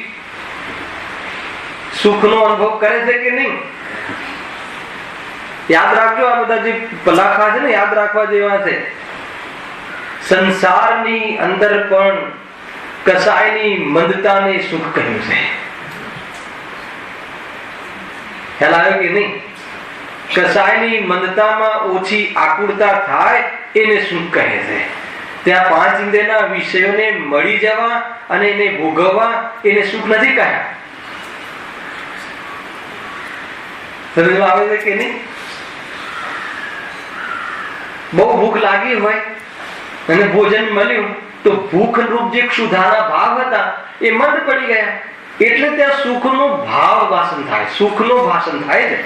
સુખનો અનુભવ કરે છે કે નહીં? યાદ રાખજો, આ બધા જે પલાખા છે ને યાદ રાખવા જેવા છે. સંસારની અંદર પણ કસાયની મંદતાને સુખ કહ્યું છે. ખ્યાલ આવ્યો કે નહીં? કસાયની મંદતામાં ઓછી આકુળતા થાય એને સુખ કહે છે. ત્યાં પાંચ ઇન્દ્રિયના વિષયોને મળી જવા અને એને ભોગવવા એને સુખ નથી કહ્યા. સમજમાં આવે છે કે નહીં? બહુ ભૂખ લાગી હોય અને ભોજન મળ્યું તો ભૂખ રૂપ જે ક્ષુધાના ભાવ હતા એ મંદ પડી ગયા, એટલે ત્યાં સુખનો ભાવ વાસન થાય, સુખનો ભાષણ થાય છે.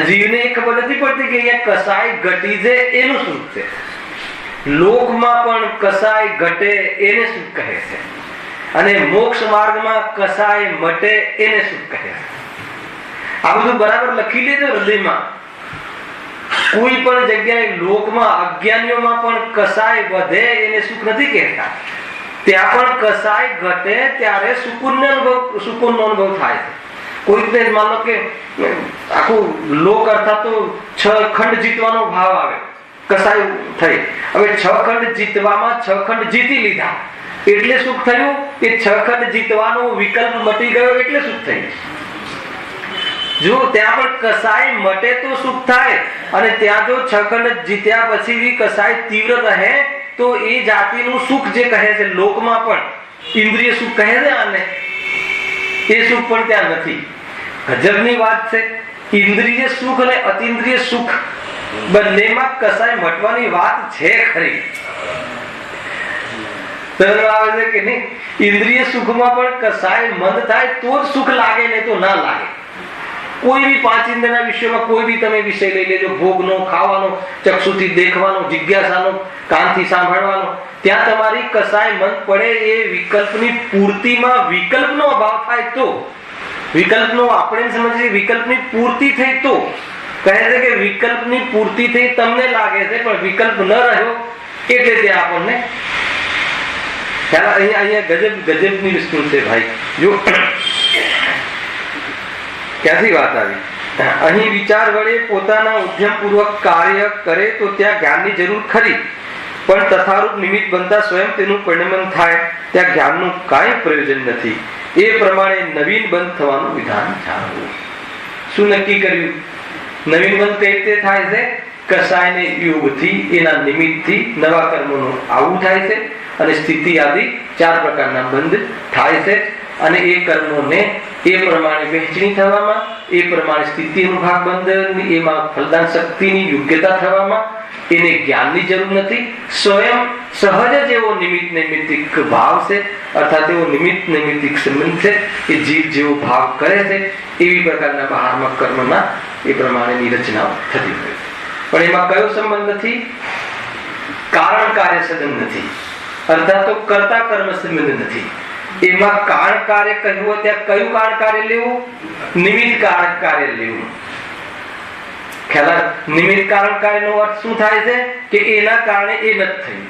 જીવને એ ખબર નથી પડતી કે અહીંયા કસાય ઘટી છે એનું સુખ છે. લોકમાં પણ કસાય ઘટે એને સુખ કહે છે, અને મોક્ષ માર્ગમાં કસાય મટે એને સુખ કહે છે. આ બધું બરાબર લખી લેજો હૃદયમાં. કોઈ પણ જગ્યાએ લોકમાં અજ્ઞાનીઓમાં પણ કસાય વધે એને સુખ નથી કહેતા. ત્યાં પણ કસાય ઘટે ત્યારે સુકૂનનો અનુભવ થાય છે. કોઈકને માનો કે આખું લોક અર્થાત તો 6 ખંડ જીતવાનો ભાવ આવે, કસાય થઈ. હવે 6 ખંડ જીતવામાં 6 ખંડ જીતી લીધા એટલે સુખ થયું કે 6 ખંડ જીતવાનો વિકલ્પ મટી ગયો એટલે સુખ થયું. જો ત્યાં પણ કસાય મટે તો સુખ થાય, અને ત્યાં જો 6 ખંડ જીત્યા પછી કસાય તીવ્ર રહે તો એ જાતિનું સુખ જે કહે છે લોકમાં પણ ઇન્દ્રિય સુખ કહે છે આને, એ સુખ પણ ત્યાં નથી. ગજબની વાત છે. ઇન્દ્રિય સુખ અને અતિન્દ્રિય સુખ બંનેમાં કસાય મટવાની વાત છે ખરી. આવે છે કે નહીં? ઇન્દ્રિય સુખમાં પણ કસાય મંદ થાય તો જ સુખ લાગે, નહીં તો ના લાગે. કોઈ બી 5 ઇન્દ્રિયના વિષયમાં કોઈ બી તમે વિષય લઈ લેજો, ભોગનો, ખાવાનો, ચક્ષુથી દેખવાનો, જિજ્ઞાસાનો, કાનથી સાંભળવાનો, ત્યાં તમારી કસાય મન પડે. એ વિકલ્પની પૂર્તિમાં વિકલ્પનો અભાવ થાય તો, વિકલ્પનો આપણે સમજીએ વિકલ્પની પૂર્તિ થઈ તો કહે છે કે વિકલ્પની પૂર્તિ થઈ તમને લાગે છે પણ વિકલ્પ ન રહ્યો એટલે ત્યાં આપણને અહીંયા ગજબની વસ્તુ છે ભાઈ. જો ક્યાંથી વાત આવી? અહીં વિચાર વડે પોતાના ઉદ્યમ પૂર્વક કાર્ય કરે તો ત્યાં જ્ઞાનની જરૂર ખરી, પણ તથારૂપ નિમિત્ત બનતા સ્વયં તેનું પરિણમન થાય ત્યાં જ્ઞાનનું કાંઈ પ્રયોજન નથી. એ પ્રમાણે નવીન બંધ થવાનું વિધાન જાણવું. શું નક્કી કર્યું? નવીન બંધ કઈ રીતે થાય છે? કસાયને યોગથી, એના નિમિત્તથી નવા કર્મોનું આવું થાય છે, અને સ્થિતિ આદિ 4 પ્રકારના બંધ થાય છે. અને એ કર્મોને એ પ્રમાણે વહેંચણી થવામાં, એ પ્રમાણે સ્થિતિનો ભાગ બંધ, એમાં ફલદાન શક્તિની યોગ્યતા થવામાં એને જ્ઞાનની જરૂર નથી. સ્વયં સહજ જ એવો નિમિત્ત નૈમિત્તિક ભાવ છે, અર્થાત એવો નિમિત્ત નૈમિત્તિક સંબંધ છે કે જીવ જેવો ભાવ કરે છે એવી પ્રકારના બહારમાં કર્મના એ પ્રમાણેની રચનાઓ થતી હોય. પણ એમાં કયો સંબંધ નથી? કારણ કાર્ય સંબંધ નથી, અર્થાત તો કર્તા કર્મ સંબંધ નથી. એમાં કારણ કાર્ય કહ્યું હોય ત્યાં કયું કારણ કાર્ય લેવું? નિમિત્ત કારણ કાર્ય લેવું. નિમિત્ત કારણ કાર્યનો અર્થ શું થાય છે? કે એના કારણે એ નથી થયું.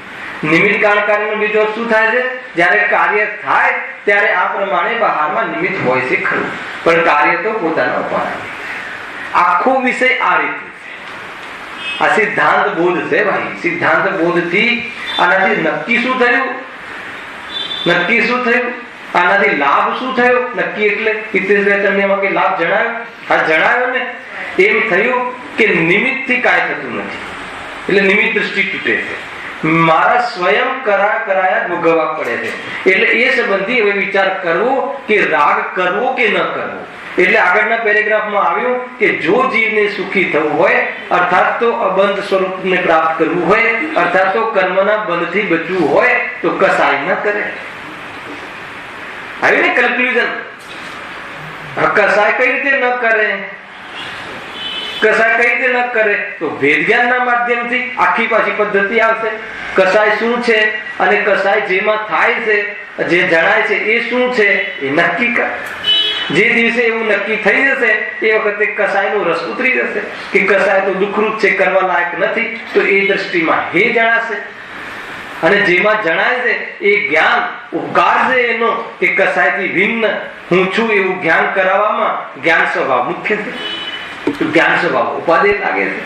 નિમિત્ત કારણ કાર્યનો બીજો અર્થ શું થાય છે? જ્યારે કાર્ય થાય ત્યારે આ પ્રમાણે બહારમાં નિમિત્ત હોય છે ખરું, પણ કાર્ય તો પોતાના ઉપાદાન. આખો વિષય આ રીતે આ સિદ્ધાંત બોધ છે ભાઈ. સિદ્ધાંત બોધથી આનાથી નક્કી શું થયું? નક્કી શું થયું? આનાથી લાભ શું થયો? નક્કી એટલે હિતેશભાઈ તમને એમાં કે લાભ જણાવ્યો? હા જણાવ્યો ને. એમ થયું કે નિમિત્તથી કાંઈ થતું નથી, એટલે નિમિત્ત દૃષ્ટિ તૂટે છે. મારા સ્વયં કરાયા ભોગવવા પડે છે. એટલે એ સંબંધી હવે વિચાર કરવો કે રાગ કરવો કે ન કરવો. એટલે આગળના પેરેગ્રાફમાં આવ્યું કે જો જીવને સુખી થવું હોય, અર્થાત તો અબંધ સ્વરૂપને પ્રાપ્ત કરવું હોય, અર્થાત તો કર્મના બંધથી બચવું હોય તો કસાય ન કરે. આવ્યું ને કન્ક્લુઝન. કસાય કઈ રીતે ન કરે? કસાય કઈ રીતે ન કરે તો ભેદ જ્ઞાનના માધ્યમથી આખી પાછી પદ્ધતિ આવશે. કસાય શું છે અને કસાય જેમાં થાય છે, જે જણાય છે એ શું છે એ નક્કી કર. જે દિવસે એવું નક્કી થઈ જશે એ વખતે કસાયનો રસ ઉતરી જશે કે કસાય તો દુઃખરૂપ છે, કરવા લાયક નથી, તો એ દ્રષ્ટિમાં હે જણાશે. અને જેમાં જણાય છે એ જ્ઞાન ઉપકાર છે એનો કે કસાયથી ભિન્ન હું છું એવું જ્ઞાન કરાવવામાં જ્ઞાન સ્વભાવ મુખ્ય છે. જ્ઞાન સ્વભાવ ઉપાદેય લાગે છે.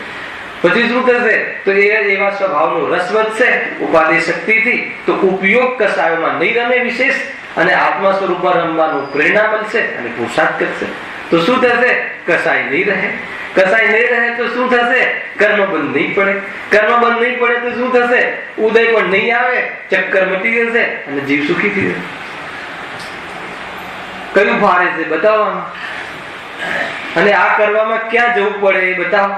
પછી શું થશે તો એવા સ્વભાવનો રસ વધશે ઉપાદેય શક્તિથી, તો ઉપયોગ કસાયોમાં નહીં રમે વિશેષ, અને આત્મા સ્વરૂપમાં રમવાનું પ્રેરણા મળશે અને પુરુષાર્થ કરશે. તો શું થશે? કસાય નહીં રહે. કસાય નહીં રહે તો શું થશે? કર્મ બંધ નહીં પડે. કર્મ બંધ નહીં પડે તો શું થશે? ઉદય પણ નહીં આવે, ચક્કર મટી જશે અને જીવ સુખી થઈ જશે. કયું ભારે છે બતાવવામાં? અને આ કરવામાં ક્યાં જવું પડે એ બતાવો.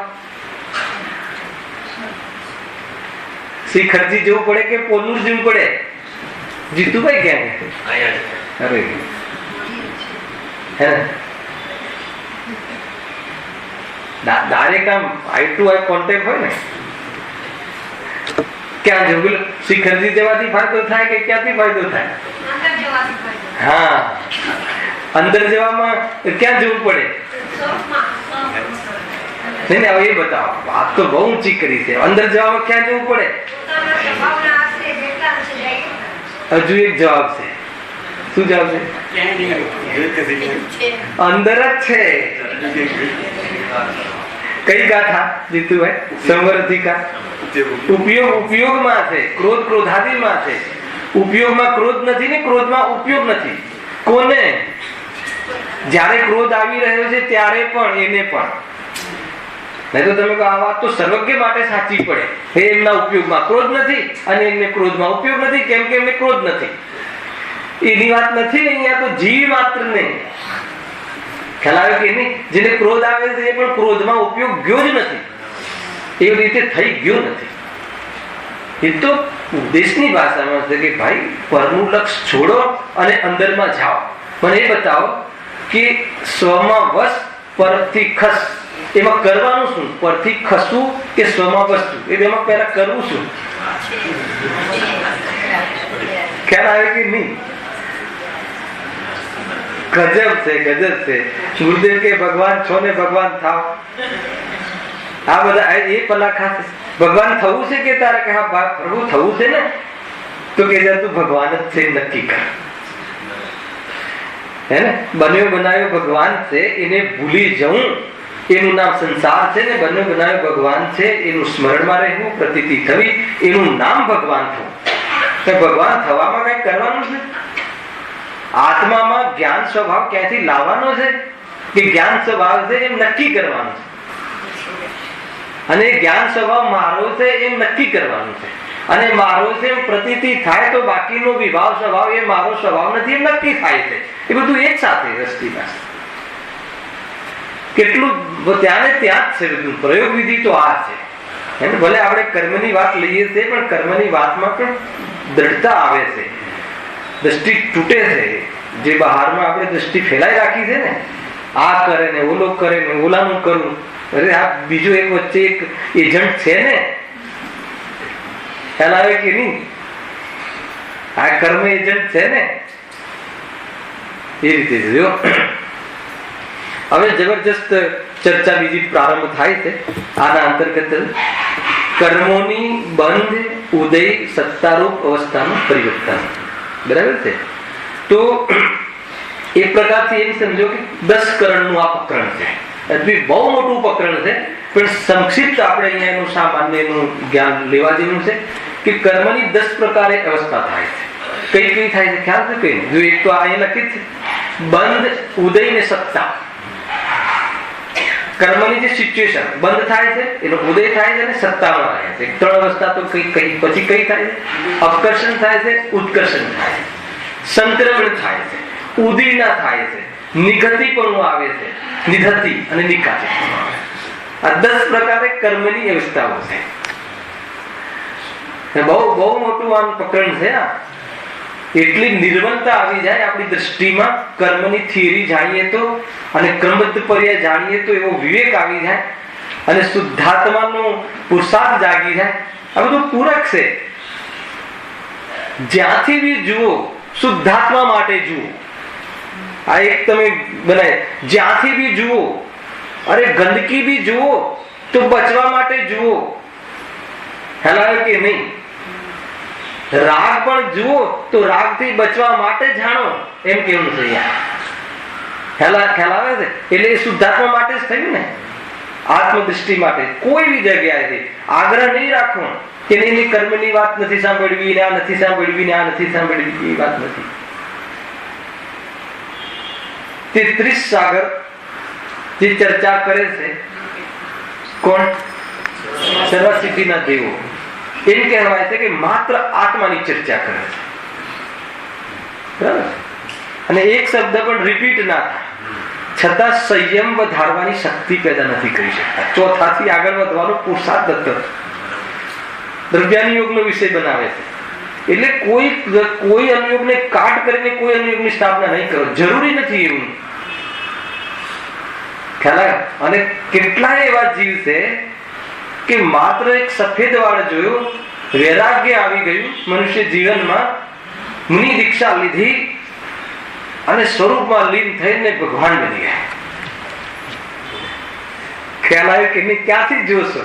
શ્રી ખર્ચી જવું પડે કે પોલુર જવું પડે? જીતુભાઈ ક્યાં અરે ડાયરેક્ટ આમ આઈ ટુ આઈ કોન્ટેક્ટ હોય ને, ક્યાં જવું? શ્રી ખર્ચી જવાથી ફાયદો થાય કે ક્યાંથી ફાયદો થાય? હા, અંદર જવામાં ક્યાં જવું પડે? નહીં હવે એ બતાવો. વાત તો બહુ ઊંચી કરી છે. અંદર જવામાં ક્યાં જવું પડે? હજુ એક જવાબ છે. શું જવાબ છે? અંદર જ છે. કઈ ગાથા જીતુભાઈ? સંવર્ધિકા. ઉપયોગમાં છે. ક્રોધ ક્રોધાદિમાં છે. ઉપયોગમાં ક્રોધ નથી ને ક્રોધમાં ઉપયોગ નથી. કોને? જ્યારે ક્રોધ આવી રહ્યો છે ત્યારે પણ એને પણ. નહીં તો તમે આ વાત તો સર્વજ્ઞ માટે સાચી પડે. હે એમના ઉપયોગમાં ક્રોધ નથી અને એમને ક્રોધમાં ઉપયોગ નથી, કેમ કે એમને ક્રોધ નથી. એની વાત નથી. અહીંયા તો જીવ માત્ર ને ખ્યાલ આવે કે નહીં? જેને ક્રોધ આવે છે એ પણ ક્રોધમાં ઉપયોગ ગયો જ નથી, એવી રીતે થઈ ગયો નથી. એ તો ઉપદેશની ભાષામાં છે કે ભાઈ પરનું લક્ષ છોડો અને અંદરમાં જાઓ. મને એ બતાવો કે સ્વમાં વશ પરથી ખસ, એમાં કરવાનું શું? પરથી ખસવું કે સ્વમાં વસવું? એ બેમાં પહેલા કરવું શું? ખ્યાલ આવે કે નહીં? ગજબ છે, ગજબ છે. ગુરુદેવ કે ભગવાન છો ને ભગવાન થાવ. આ બધા એ પલા ખાતે ભગવાન થવું છે કે તારે કે હા પ્રભુ થવું છે ને, તો કે તું ભગવાન જ છે નક્કી કર. હે ને? બન્યો બનાવ્યો ભગવાન છે એને ભૂલી જવું, એનું નામ સંસાર છે ને. બન્યો બનાવ્યો ભગવાન છે એનું સ્મરણમાં રહેવું, પ્રતીતિ થવી, એનું નામ ભગવાન થવું. ભગવાન થવામાં કઈ કરવાનું છે? આત્મામાં જ્ઞાન સ્વભાવ ક્યાંથી લાવવાનો છે કે જ્ઞાન સ્વભાવ છે એમ નક્કી કરવાનું છે. અને જ્ઞાન સ્વભાવ મારો છે એમ નક્કી કરવાનું છે. અને મારો છે એમ પ્રતીતિ થાય તો બાકીનો વિભાવ સ્વભાવ એ મારો સ્વભાવ નથી એમ નક્કી થાય છે. એ બધું એક સાથે રસ્તી કેટલું ત્યાં ને ત્યાં જ છે બધું. પ્રયોગ વિધિ તો આ છે. ભલે આપણે કર્મની વાત લઈએ છીએ પણ કર્મની વાતમાં પણ દ્રઢતા આવે છે. દ્રષ્ટિ તૂટે છે. જે બહારમાં આપણે દ્રષ્ટિ ફેલાઈ રાખી છે ને, આ કરે ને ઓલો કરે ને ઓલાનું કરવું. અરે આ બીજો એક વચ્ચે એક એજન્ટ છે ને, ખ્યાલ આવે કે નહીં? આ કર્મ એજન્ટ છે ને, એ રીતે જો હવે જબરજસ્ત ચર્ચા બીજી પ્રારંભ થાય છે આના અંતર્ગત. કર્મોની બંધ ઉદય સત્તારૂપ અવસ્થાનું પરિવર્તન. બરાબર છે? તો એક પ્રકારથી એમ સમજો કે 10 કરણનું આ પ્રકરણ છે. બહુ મોટું પ્રકરણ છે પણ સંક્ષિપ્ત આપણે અહીંયા એનું સામાન્યનું જ્ઞાન લેવા જેવું છે કે કર્મની 10 પ્રકારે અવસ્થા થાય છે. કઈ કઈ થાય છે ખ્યાલ છે? કઈ જો એક તો અહીંયા લખી છે બંધ ઉદય ને સત્તા. કર્મની જે સિચ્યુએશન બંધ થાય છે, એનો ઉદય થાય છે અને સત્તામાં રહે છે. 3 અવસ્થા તો પછી કઈ થાય છે? અપકર્ષણ થાય છે, ઉત્કર્ષણ થાય છે, સંક્રમણ થાય છે, ઉદીર્ણા થાય છે, નિગતિપણું આવે છે, નિધતિ અને નિકાતિપણું આવે છે. આ 10 પ્રકારે કર્મની અવસ્થાઓ છે. બહુ મોટું આમ પ્રકરણ છે. એટલી નિર્મલતા આવી જાય આપણી દ્રષ્ટિમાં, કર્મની થિયરી જાણીએ તો અને ક્રમબદ્ધ પર્યાય જાણીએ તો એવો વિવેક આવી જાય અને શુદ્ધાત્માનો પુરુષાર્થ જાગી જાય. આ બધું પૂરક છે. જ્યાંથી બી જુઓ શુદ્ધાત્મા માટે જુઓ. આ એક તમે બનાય, જ્યાંથી બી જુઓ, અરે ગંદકી બી જુઓ તો બચવા માટે જુઓ, હેલાય કે નહીં. રાગ પણ જુઓ તો રાગ થી બચવા માટે જાણો, એમ કેવું છે. ખ્યાલ આવે છે. એટલે એ શુદ્ધાત્મા માટે જ થયું ને, આત્મદૃષ્ટિ માટે. કોઈ બી જગ્યાએથી આગ્રહ નહીં રાખવો કે એની કર્મની વાત નથી સાંભળવી ને આ નથી સાંભળવી ને આ નથી સાંભળવી, એ વાત નથી. 33 સાગર જે ચર્ચા કરે છે, કોણ? સર્વસિદ્ધિના દેવો. એમ કહેવાય છે કે માત્ર આત્માની ચર્ચા કરે છે, બરાબર? અને એક શબ્દ પણ રિપીટ ના થાય છતાં સંયમ વધારવાની શક્તિ પેદા નથી કરી શકતા. ચોથાથી આગળ વધવાનો પુરુષાર્થ દ્રવ્યાની યોગનો વિષય બનાવે છે. એટલે કોઈ અનુયોગને કાટ કરીને કોઈ અનુયોગની સ્થાપના નહીં કરો, જરૂરી નથી એવું. ખ્યાલ આવે? અને કેટલાય એવા જીવ છે કે માત્ર એક સફેદ વાળ જોયું, વૈરાગ્ય આવી ગયું મનુષ્ય જીવનમાં, મુનિ દીક્ષા લીધી અને સ્વરૂપમાં લીન થઈને ભગવાન બની ગયા. ખ્યાલ આવે કે ક્યાંથી જોશો?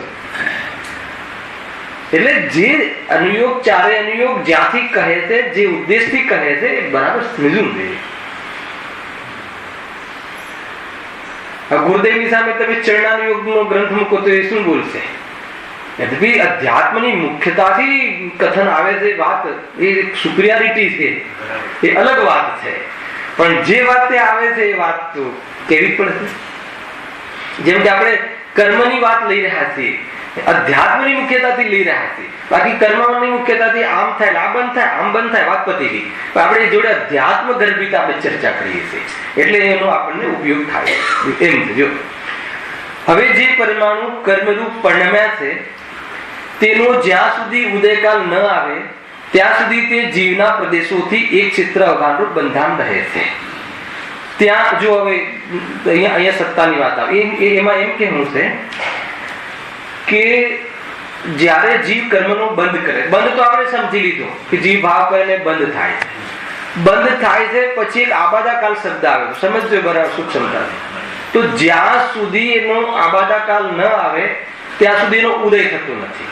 એટલે જે અનુયોગ, ચારે અનુયોગ જ્યાંથી કહે છે, જે ઉદ્દેશથી કહે છે, એ બરાબર સમજવું જોઈએ. ગુરુદેવની સામે તમે ચરણાનુયોગનો ગ્રંથ મૂકો તો એ શું બોલશે? અધ્યાત્મની મુખ્યતાથી કથન આવે છે, વાત એ સુપિરિયરિટી છે, એ અલગ વાત છે. પણ જે વાત આવે છે એ વાત તો કેવી પડશે? જેમ કે આપણે કર્મની વાત લઈ રહ્યા છીએ, અધ્યાત્મની મુખ્યતાથી લઈ રહ્યા છીએ. બાકી કર્મની મુખ્યતાથી આમ થાય, આ બંધ થાય, આમ બંધ થાય, વાત પતી ગઈ. આપણે જોડે અધ્યાત્મ ગર્ભિત આપણે ચર્ચા કરીએ છીએ, એટલે એનો આપણને ઉપયોગ થાય એમ છે. જો હવે જે પરમાણુ કર્મરૂપ પરિણમ્યા છે તેનો જ્યાં સુધી ઉદયકાલ ન આવે ત્યાં સુધી તે જીવના પ્રદેશોથી એક ક્ષેત્ર અગાનું બંધાન રહે છે. ત્યાં જો હવે અહીંયા સત્તાની વાત આવે, એમાં એમ કહેવું છે કે જ્યારે જીવ કર્મનો બંધ કરે, બંધ તો આપણે સમજી લીધો કે જીવ ભાવ કરીને બંધ થાય છે. બંધ થાય છે પછી એક આબાદાકાલ શબ્દ આવે, સમજજો બરાબર સૂક્ષ્મતાથી. તો જ્યાં સુધી એનો આબાદાકાલ ન આવે ત્યાં સુધી એનો ઉદય થતો નથી.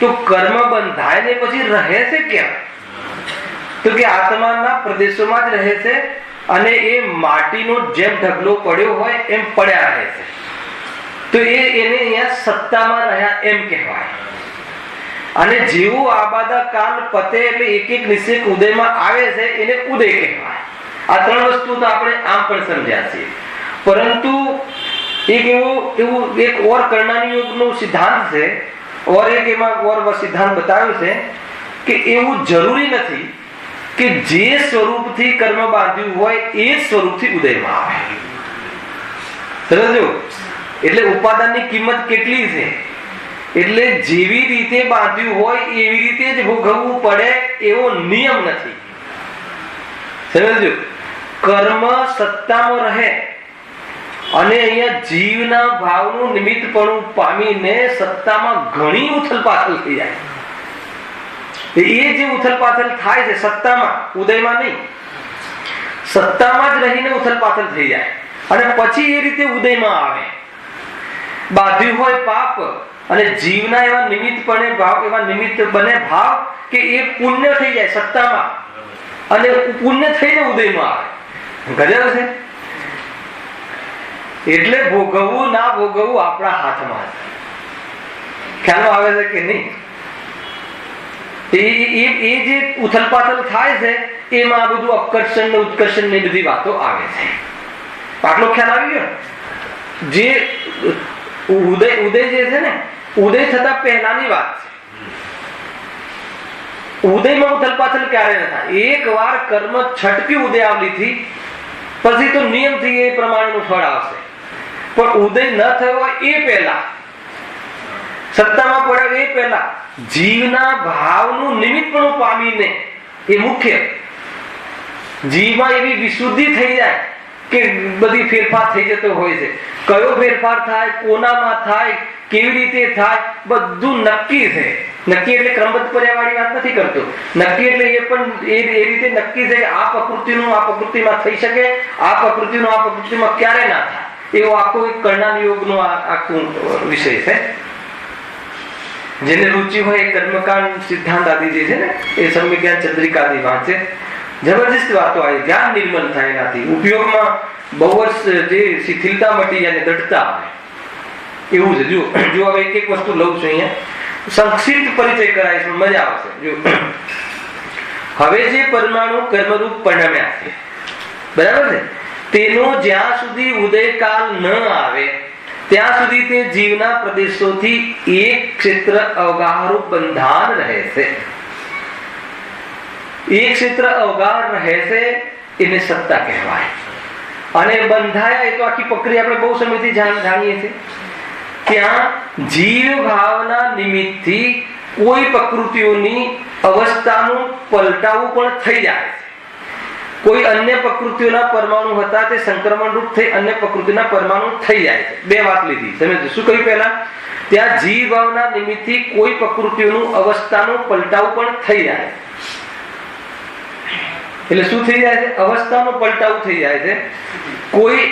તો કર્મ બંધાય ને પછી રહે છે ક્યાં? તો કે આત્માના પ્રદેશોમાં જ રહે છે અને એ માટીનો જેમ ઢગલો પડ્યો હોય એમ પડ્યા રહે છે. તો એને અહીંયા સત્તામાં રહ્યા એમ કહેવાય. અને જેવું આબાદા કાલ પતે એટલે એક એક નિશ્ચિત ઉદયમાં આવે છે એને ઉદય કહેવાય. આ 3 વસ્તુ તો આપણે આમ પણ સમજ્યા છીએ. પરંતુ એક એવું એક ઓર કર્ણાની યોગનો સિદ્ધાંત છે, ઓર એક એમાં ઓર સિદ્ધાંત બતાવ્યો છે કે એવું જરૂરી નથી કે જે સ્વરૂપથી કર્મ બાંધ્યું હોય એ જ સ્વરૂપથી ઉદયમાં આવે. સમજો? એટલે ઉપાદાનની કિંમત કેટલી છે? એટલે જેવી રીતે બાંધ્યું હોય એવી રીતે જ ભોગવવું પડે એવો નિયમ નથી. સમજો? કર્મ સત્તામાં રહે અને અહીંયા જીવના ભાવનું નિમિત્તપણું પામીને સત્તામાં ઘણી ઉથલપાથલ થઈ જાય. એ જે ઉથલપાથલ થાય છે સત્તામાં, ઉદયમાં નહીં, સત્તામાં જ રહીને ઉથલપાથલ થઈ જાય અને પછી એ રીતે ઉદયમાં આવે. બાંધ્યું હોય પાપ અને જીવના એવા નિમિત્તપણે ભાવ, એવા નિમિત્ત બને ભાવ કે એ પુણ્ય થઈ જાય સત્તામાં અને પુણ્ય થઈને ઉદયમાં આવે. ગજબ છે. એટલે ભોગવવું ના ભોગવવું આપણા હાથમાં છે. ખ્યાલ આવે છે કે નહીં? એ જે ઉથલપાથલ થાય છે એમાં આ બધું અપકર્ષણ ને ઉત્કર્ષણ ની બધી વાતો આવે છે. આટલો ખ્યાલ આવી ગયો? જે ઉદય જે છે ને, ઉદય થતા પહેલાની વાત છે. ઉદયમાં ઉથલપાથલ ક્યારે ન થાય. એક વાર કર્મ છટકી ઉદયાવલીથી પછી તો નિયમથી એ પ્રમાણેનું ફળ આવશે. પણ ઉદય ન થયો એ પહેલા, સત્તામાં પડ્યો એ પહેલા જીવના ભાવનું નિમિત્તપણું પામીને, એ મુખ્ય જીવમાં એવી વિશુદ્ધિ થઈ જાય કે બધી ફેરફાર થઈ જતો હોય છે. કયો ફેરફાર થાય, કોનામાં થાય, કેવી રીતે થાય, બધું નક્કી છે. નક્કી એટલે ક્રમબદ્ધ પર્યાવાળી વાત નથી કરતો. નક્કી એટલે એ પણ એ રીતે નક્કી છે કે આ પ્રકૃતિનું આ પ્રકૃતિમાં થઈ શકે, આ પ્રકૃતિનું આ પ્રકૃતિમાં ક્યારે ના થાય. એવો આખો એક કર્ણાન યોગનો આખું વિષય છે. જેને રુચિ હોય એ કર્મકાંડ સિદ્ધાંત આદિ જે છે ને એ સમ્યજ્ઞાન ચંદ્રિકા આદિ વાંચે. જબરજસ્ત વાતો આવી, જ્ઞાન નિર્મલ થાય એનાથી. ઉપયોગમાં બહુ જ જે શિથિલતા મટી જાય, દઢતા આવે એવું છે. જો હવે એક વસ્તુ લઉં છું અહીંયા, સંક્ષિપ્ત પરિચય કરાય છે, મજા આવશે. જો હવે જે પરમાણુ કર્મરૂપ પરિણમ્યા છે, બરાબર છે, તેનો જ્યાં સુધી ઉદયકાલ ન આવે ત્યાં સુધી તે જીવના પ્રદેશોથી એક ક્ષેત્ર અવગાહરૂપ બંધાન રહે છે. એક ક્ષેત્ર અવગાહ રહે છે એને સત્તા કહેવાય. અને બંધાયા એ તો આખી પ્રક્રિયા આપણે બહુ સમયથી જાણીએ છીએ. ત્યાં જીવ ભાવના નિમિત્તથી કોઈ પ્રકૃતિઓની અવસ્થાનું પલટાવું પણ થઈ જાય છે. કોઈ અન્ય પ્રકૃતિઓના પરમાણુ હતા તે સંક્રમણ રૂપ થઈ અન્ય પ્રકૃતિના પરમાણુ થઈ જાય છે. બે વાત લીધી, સમજો શું કહ્યું પહેલા? ત્યાં જીવ ભાવના નિમિત્તથી કોઈ પ્રકૃતિઓનું અવસ્થાનું પલટાવું પણ થઈ જાય. એટલે શું થઈ જાય છે? અવસ્થાનો પલટાવું થઈ જાય છે. કોઈ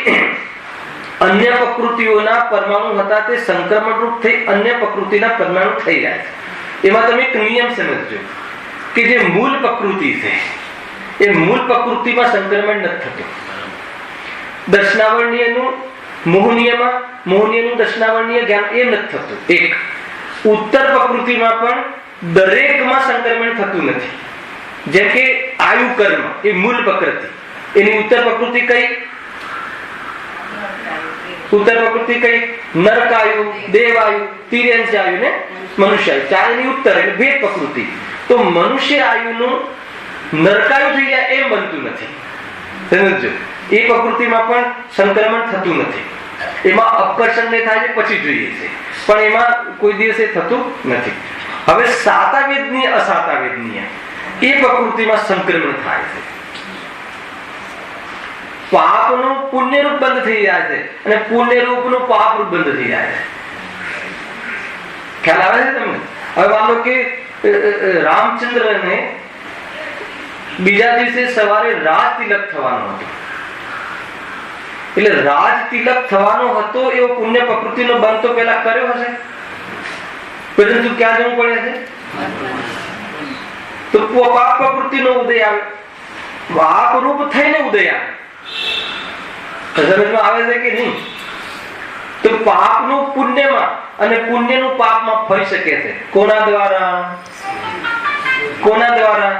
અન્ય પ્રકૃતિઓના પરમાણુ હતા તે સંક્રમણ રૂપ થઈ અન્ય પ્રકૃતિના પરમાણુ થઈ જાય છે. એમાં તમે એક નિયમ સમજજો કે જે મૂળ પ્રકૃતિ છે એ મૂળ પ્રકૃતિમાં સંક્રમણ નથી થતું. દર્શનાવર્ણીયનું મોહનીયનું દર્શનાવર્ણીય જ્ઞાન એ નથી થતું. એક ઉત્તર પ્રકૃતિમાં પણ દરેકમાં સંક્રમણ થતું નથી. જેમ કે આયુ કર્મ એ મૂળ પ્રકૃતિ, એની ઉત્તર પ્રકૃતિ કઈ? ઉત્તર પ્રકૃતિ કઈ? નરકાયુ, દેવાયુ, તિર્યંશાયુ ને મનુષ્યાયુ. ચારની ઉત્તર એટલે ભેદ પ્રકૃતિ. તો મનુષ્ય આયુનું નરકાયુ થઈ જાય એમ બનતું નથી. સમજો, એ પ્રકૃતિમાં પણ સંક્રમણ થતું નથી. એમાં અપકર્ષણ થાય છે પછી જોઈએ છે, પણ એમાં કોઈ દિવસે થતું નથી. હવે સાતાવેદનીય અસાતાવેદનીય એ પ્રકૃતિમાં સંક્રમણ થાય છે. પાપનું પુણ્યરૂપ બંધ થઈ જાય છે અને પુણ્યરૂપનું પાપરૂપ બંધ થઈ જાય છે. ખ્યાલ આવે છે તમને? હવે માનો કે રામચંદ્રને બીજા દિવસે સવારે રાજ તિલક થવાનો હતો. એટલે રાજ તિલક થવાનો હતો એવો પુણ્ય પ્રકૃતિનો બંધ તો પેલા કર્યો હશે, પરંતુ ક્યાં જવું પડે છે? તો પાપ પ્રકૃતિનો ઉદય આવે, પાપ રૂપ થઈને ઉદય આવે. સમજમાં આવે છે કે નહીં? તો પાપનું પુણ્યમાં અને પુણ્યનું પાપમાં ફરી શકે છે. કોના દ્વારા? કોના દ્વારા?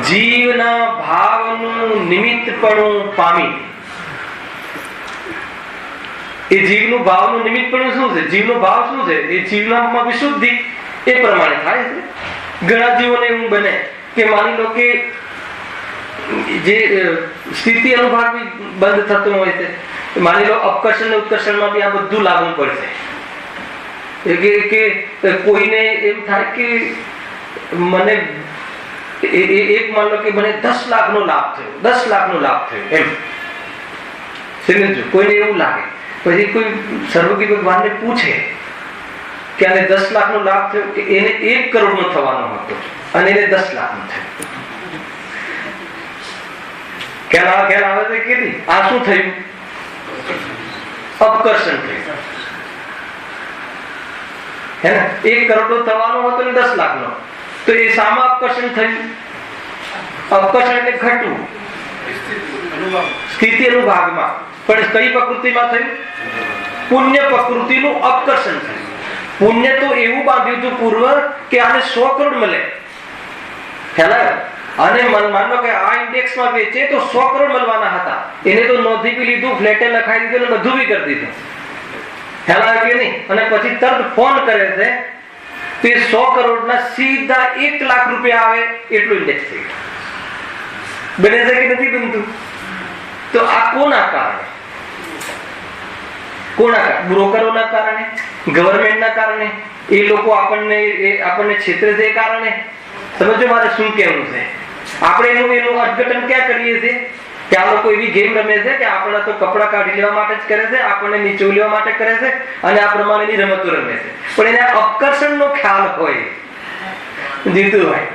જીવના ભાવનું નિમિત્તપણું પામી. એ જીવનું ભાવનું નિમિત્તપણું શું છે? જીવનો ભાવ શું છે? એ જીવનામાં વિશુદ્ધિ એ પ્રમાણે થાય છે. ઘણા જીવોને એવું બને કે માની લો કે જે સ્થિતિ અનુભાવ બી બંધ થતો હોય છે. માની લો અપકર્ષણ ને ઉત્કર્ષણમાં બી આ બધું લાગુ પડશે. કે કોઈને એમ થાય કે મને એક માન લો કે મને 10 લાખનો લાભ થયો, 10 લાખનો લાભ થયો એમ સમજો. કોઈને એવું લાગે, પછી કોઈ સર્વજ્ઞ ભગવાનને પૂછે કે આને 10 લાખનો લાભ થયો, કે એને 1 કરોડનો થવાનો હતો અને એને 10 લાખનો થયો. ખ્યાલ આવે છે કે નહીં? આ શું થયું? અપકર્ષણ થયું. હે ને? 1 કરોડનો થવાનો હતો ને 10 લાખનો, તો એ સામા અપકર્ષણ થયું. અપકર્ષણ એટલે ઘટવું, સ્થિતિ અનુભાગમાં. પણ કઈ પ્રકૃતિમાં થયું? પુણ્ય પ્રકૃતિનું અપકર્ષણ થયું. પુણ્ય તો એવું બાંધ્યું હતું પૂર્વ કે આને 100 કરોડ મળે. ખ્યાલ આવે? અને માનો કે આ ઇન્ડેક્સમાં વેચે તો 100 કરોડ મળવાના હતા. એને તો નોંધી બી લીધું, ફ્લેટે લખાઈ દીધું અને બધું બી કરી દીધું. ખ્યાલ આવે કે નહીં? અને પછી તરત ફોન કરે છે તે 100 કરોડના સીધા 1 લાખ રૂપિયા આવે એટલું ઇન્ડેક્સ થઈ ગયું. બને છે કે નથી બનતું? તો આ કોના કારણે? બ્રોકરોના કારણે, ગવર્મેન્ટના કારણે, એ લોકો આપણને છેતરે છે એ કારણે. સમજો મારે શું કહેવું છે? આપણે એનું અર્થઘટન ક્યાં કરીએ છીએ કે આ લોકો એવી ગેમ રમે છે કે આપણા તો કપડા કાઢી લેવા માટે જ કરે છે, આપણને નીચું લેવા માટે કરે છે અને આ પ્રમાણેની રમતો રમે છે. પણ એને અપકર્ષણનો ખ્યાલ હોય, જીતુભાઈ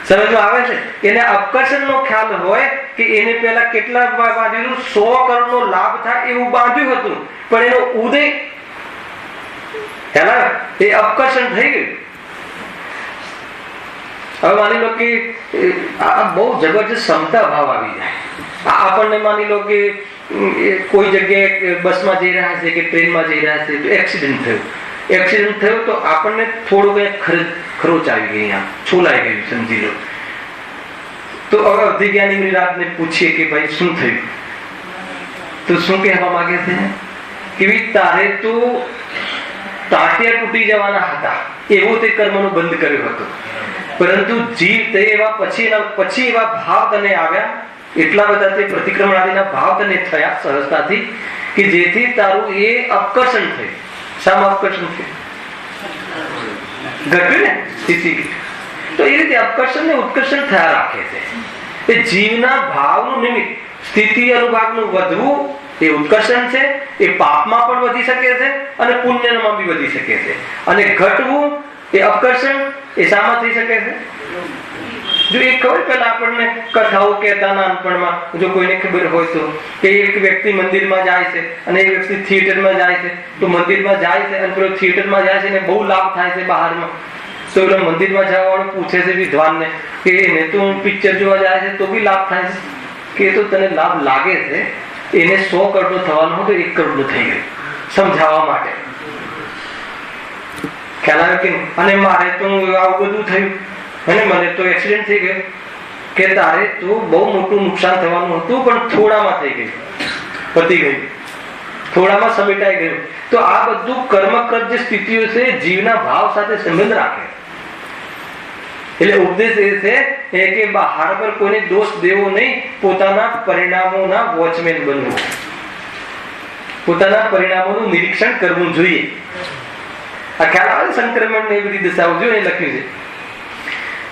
સમજમાં આવે છે? એને અપકર્ષણનો ખ્યાલ હોય કે એને પેલા કેટલા બાંધ્યું, 100 કરોડનો લાભ થાય એવું બાંધ્યું હતું, પણ એનો ઉદય એ અપકર્ષણ થઈ ગયું. હવે માની લો કે આ બહુ જબરજસ્ત ક્ષમતા ભાવ આવી જાય. આપણને માની લો કે કોઈ જગ્યાએ બસમાં જઈ રહ્યા છે કે ટ્રેનમાં જઈ રહ્યા છે તો એક્સિડન્ટ થયો તો આપણને થોડું ખરોચ આવી ગઈ, આમ છોલાઈ ગયું સમજી લો. તો હવે અધિજ્ઞાની રાતને પૂછીએ કે ભાઈ શું થયું? તો શું કહેવા માંગે છે કે તારે તો તાટિયા તૂટી જવાના હતા એવો તે કર્મનો બંધ કર્યો હતો, પરંતુ જીવ તે એવા પછી એવા ભાવ તને આવ્યા, એટલા બધા તે પ્રતિક્રમણ આદિના ભાવ તને થયા સહજતાથી કે જેથી તારું એ અપકર્ષણ થયું. શામાં અપકર્ષણ થયું? ઘટ્યું ને સ્થિતિ. તો એ રીતે અપકર્ષણ ને ઉત્કર્ષણ થયા રાખે છે. એ જીવના ભાવનું નિમિત્ત સ્થિતિ અનુભાગનું વધવું એ ઉત્કર્ષણ છે. એ પાપમાં પણ વધી શકે છે અને પુણ્યમાં બી વધી શકે છે. અને ઘટવું એ અપકર્ષણ એ શામાં થઈ શકે છે? જો એક ખબર, પેલા આપણને કથાઓ કહેતા નાનપણમાં, જો કોઈને ખબર હોય તો, કે એક વ્યક્તિ મંદિરમાં જાય છે અને એક વ્યક્તિ થિયેટરમાં જાય છે. તો મંદિરમાં જાય છે અને પેલો થિયેટરમાં જાય છે અને બહુ લાભ થાય છે બહારમાં. તો પેલો મંદિરમાં જવા વાળો પૂછે છે વિદ્વાનને કે એને તો પિક્ચર જોવા જાય છે તો બી લાભ થાય છે કે તો તને લાભ લાગે છે, એને 100 કરોડનો થવાનો હતો 1 કરોડનો થઈ ગયો, સમજાવવા માટે. ખ્યાલ આવે કે? અને મારે તો આવું બધું થયું અને મને તો એક્સિડન્ટ થઈ ગયો કે તારે તો બહુ મોટું નુકસાન થવાનું હતું પણ થોડામાં થઈ ગયું, પતી ગયું, થોડામાં સમેટાઈ ગયું. તો આ બધું કર્મકૃત જે સ્થિતિઓ છે જીવના ભાવ સાથે સંબંધ રાખે. એટલે ઉપદેશ એ છે કે બહાર પર કોઈને દોષ દેવો નહીં, પોતાના પરિણામોના વોચમેન બનવું, પોતાના પરિણામોનું નિરીક્ષણ કરવું જોઈએ. આ ખ્યાલ આવે? સંક્રમણ ને બધી દશાઓ જો એ લખ્યું છે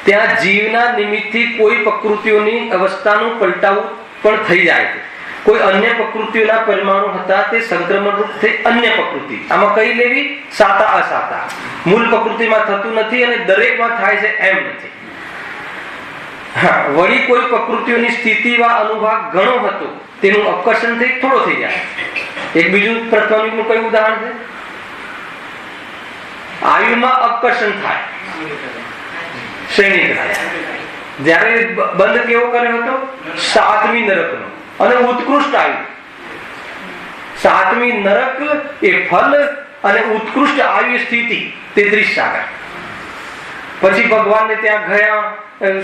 ત્યાં જીવના નિમિત્તથી કોઈ પ્રકૃતિઓની અવસ્થાનું પલટાવું પણ થઈ જાય છે. કોઈ અન્ય પ્રકૃતિઓના પરિમાણો હતા તે સંક્રમણ રૂપ થઈ અન્ય પ્રકૃતિ. આમાં કઈ લેવી? સાતા અસાતા. મૂળ પ્રકૃતિમાં થતું નથી અને દરેકમાં થાય છે એમ નથી. વળી કોઈ પ્રકૃતિઓની સ્થિતિમાં અનુભાગ ઘણો હતો તેનું અપકર્ષણ થઈ થોડો થઈ જાય. એક બીજું પ્રથમિકનું કયું ઉદાહરણ છે? આયુમાં અપકર્ષણ થાય, શ્રેણી થાય. જ્યારે બંધ કેવો કર્યો હતો? 7મી નરકનો. અને ઉત્કૃષ્ટ આયુ 7મી નરક એ ફલ અને ઉત્કૃષ્ટ આયુ સ્થિતિ 33 સાગર. પછી ભગવાનને ત્યાં ગયા,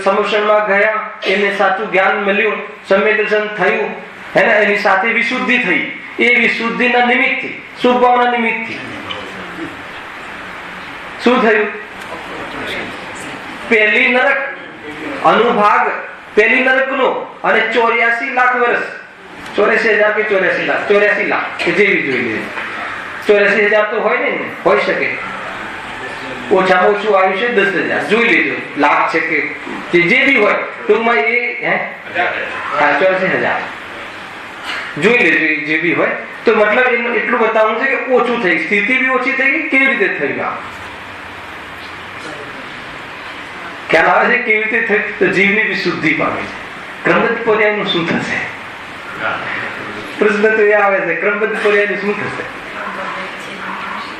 સમોષણમાં ગયા, એને સાચું જ્ઞાન મળ્યું, સમ્યક દર્શન થયું, એની સાથે વિશુદ્ધિ થઈ. એ વિશુદ્ધિના નિમિત્તથી, શુભ ભાવના નિમિત્તથી શું થયું? પહેલી નરક અનુભાગ, પહેલી નરકનો અને 84 લાખ વર્ષ, 84,000 કે 84 લાખ કે જેવી જોઈ લે. 84,000 તો હોય ને, હોઈ શકે. ઓછામાં ઓછું આયુષ્ય 10,000 જોઈ લેજો, લાખ છે કે જે બી હોય ટૂંકમાં એ 84,000 જોઈ લેજો જે બી હોય. તો મતલબ એટલું બતાવવું છે કે ઓછું થઈ, સ્થિતિ બી ઓછી થઈ ગઈ. કેવી રીતે થઈ? ખ્યાલ આવે છે કેવી રીતે થઈ? તો જીવની વિશુદ્ધિ પામે છે. ક્રમબદ્ધ પર્યાયનું શું થશે? પ્રશ્ન તો એ આવે છે, ક્રમબદ્ધ પર્યાયનું શું થશે?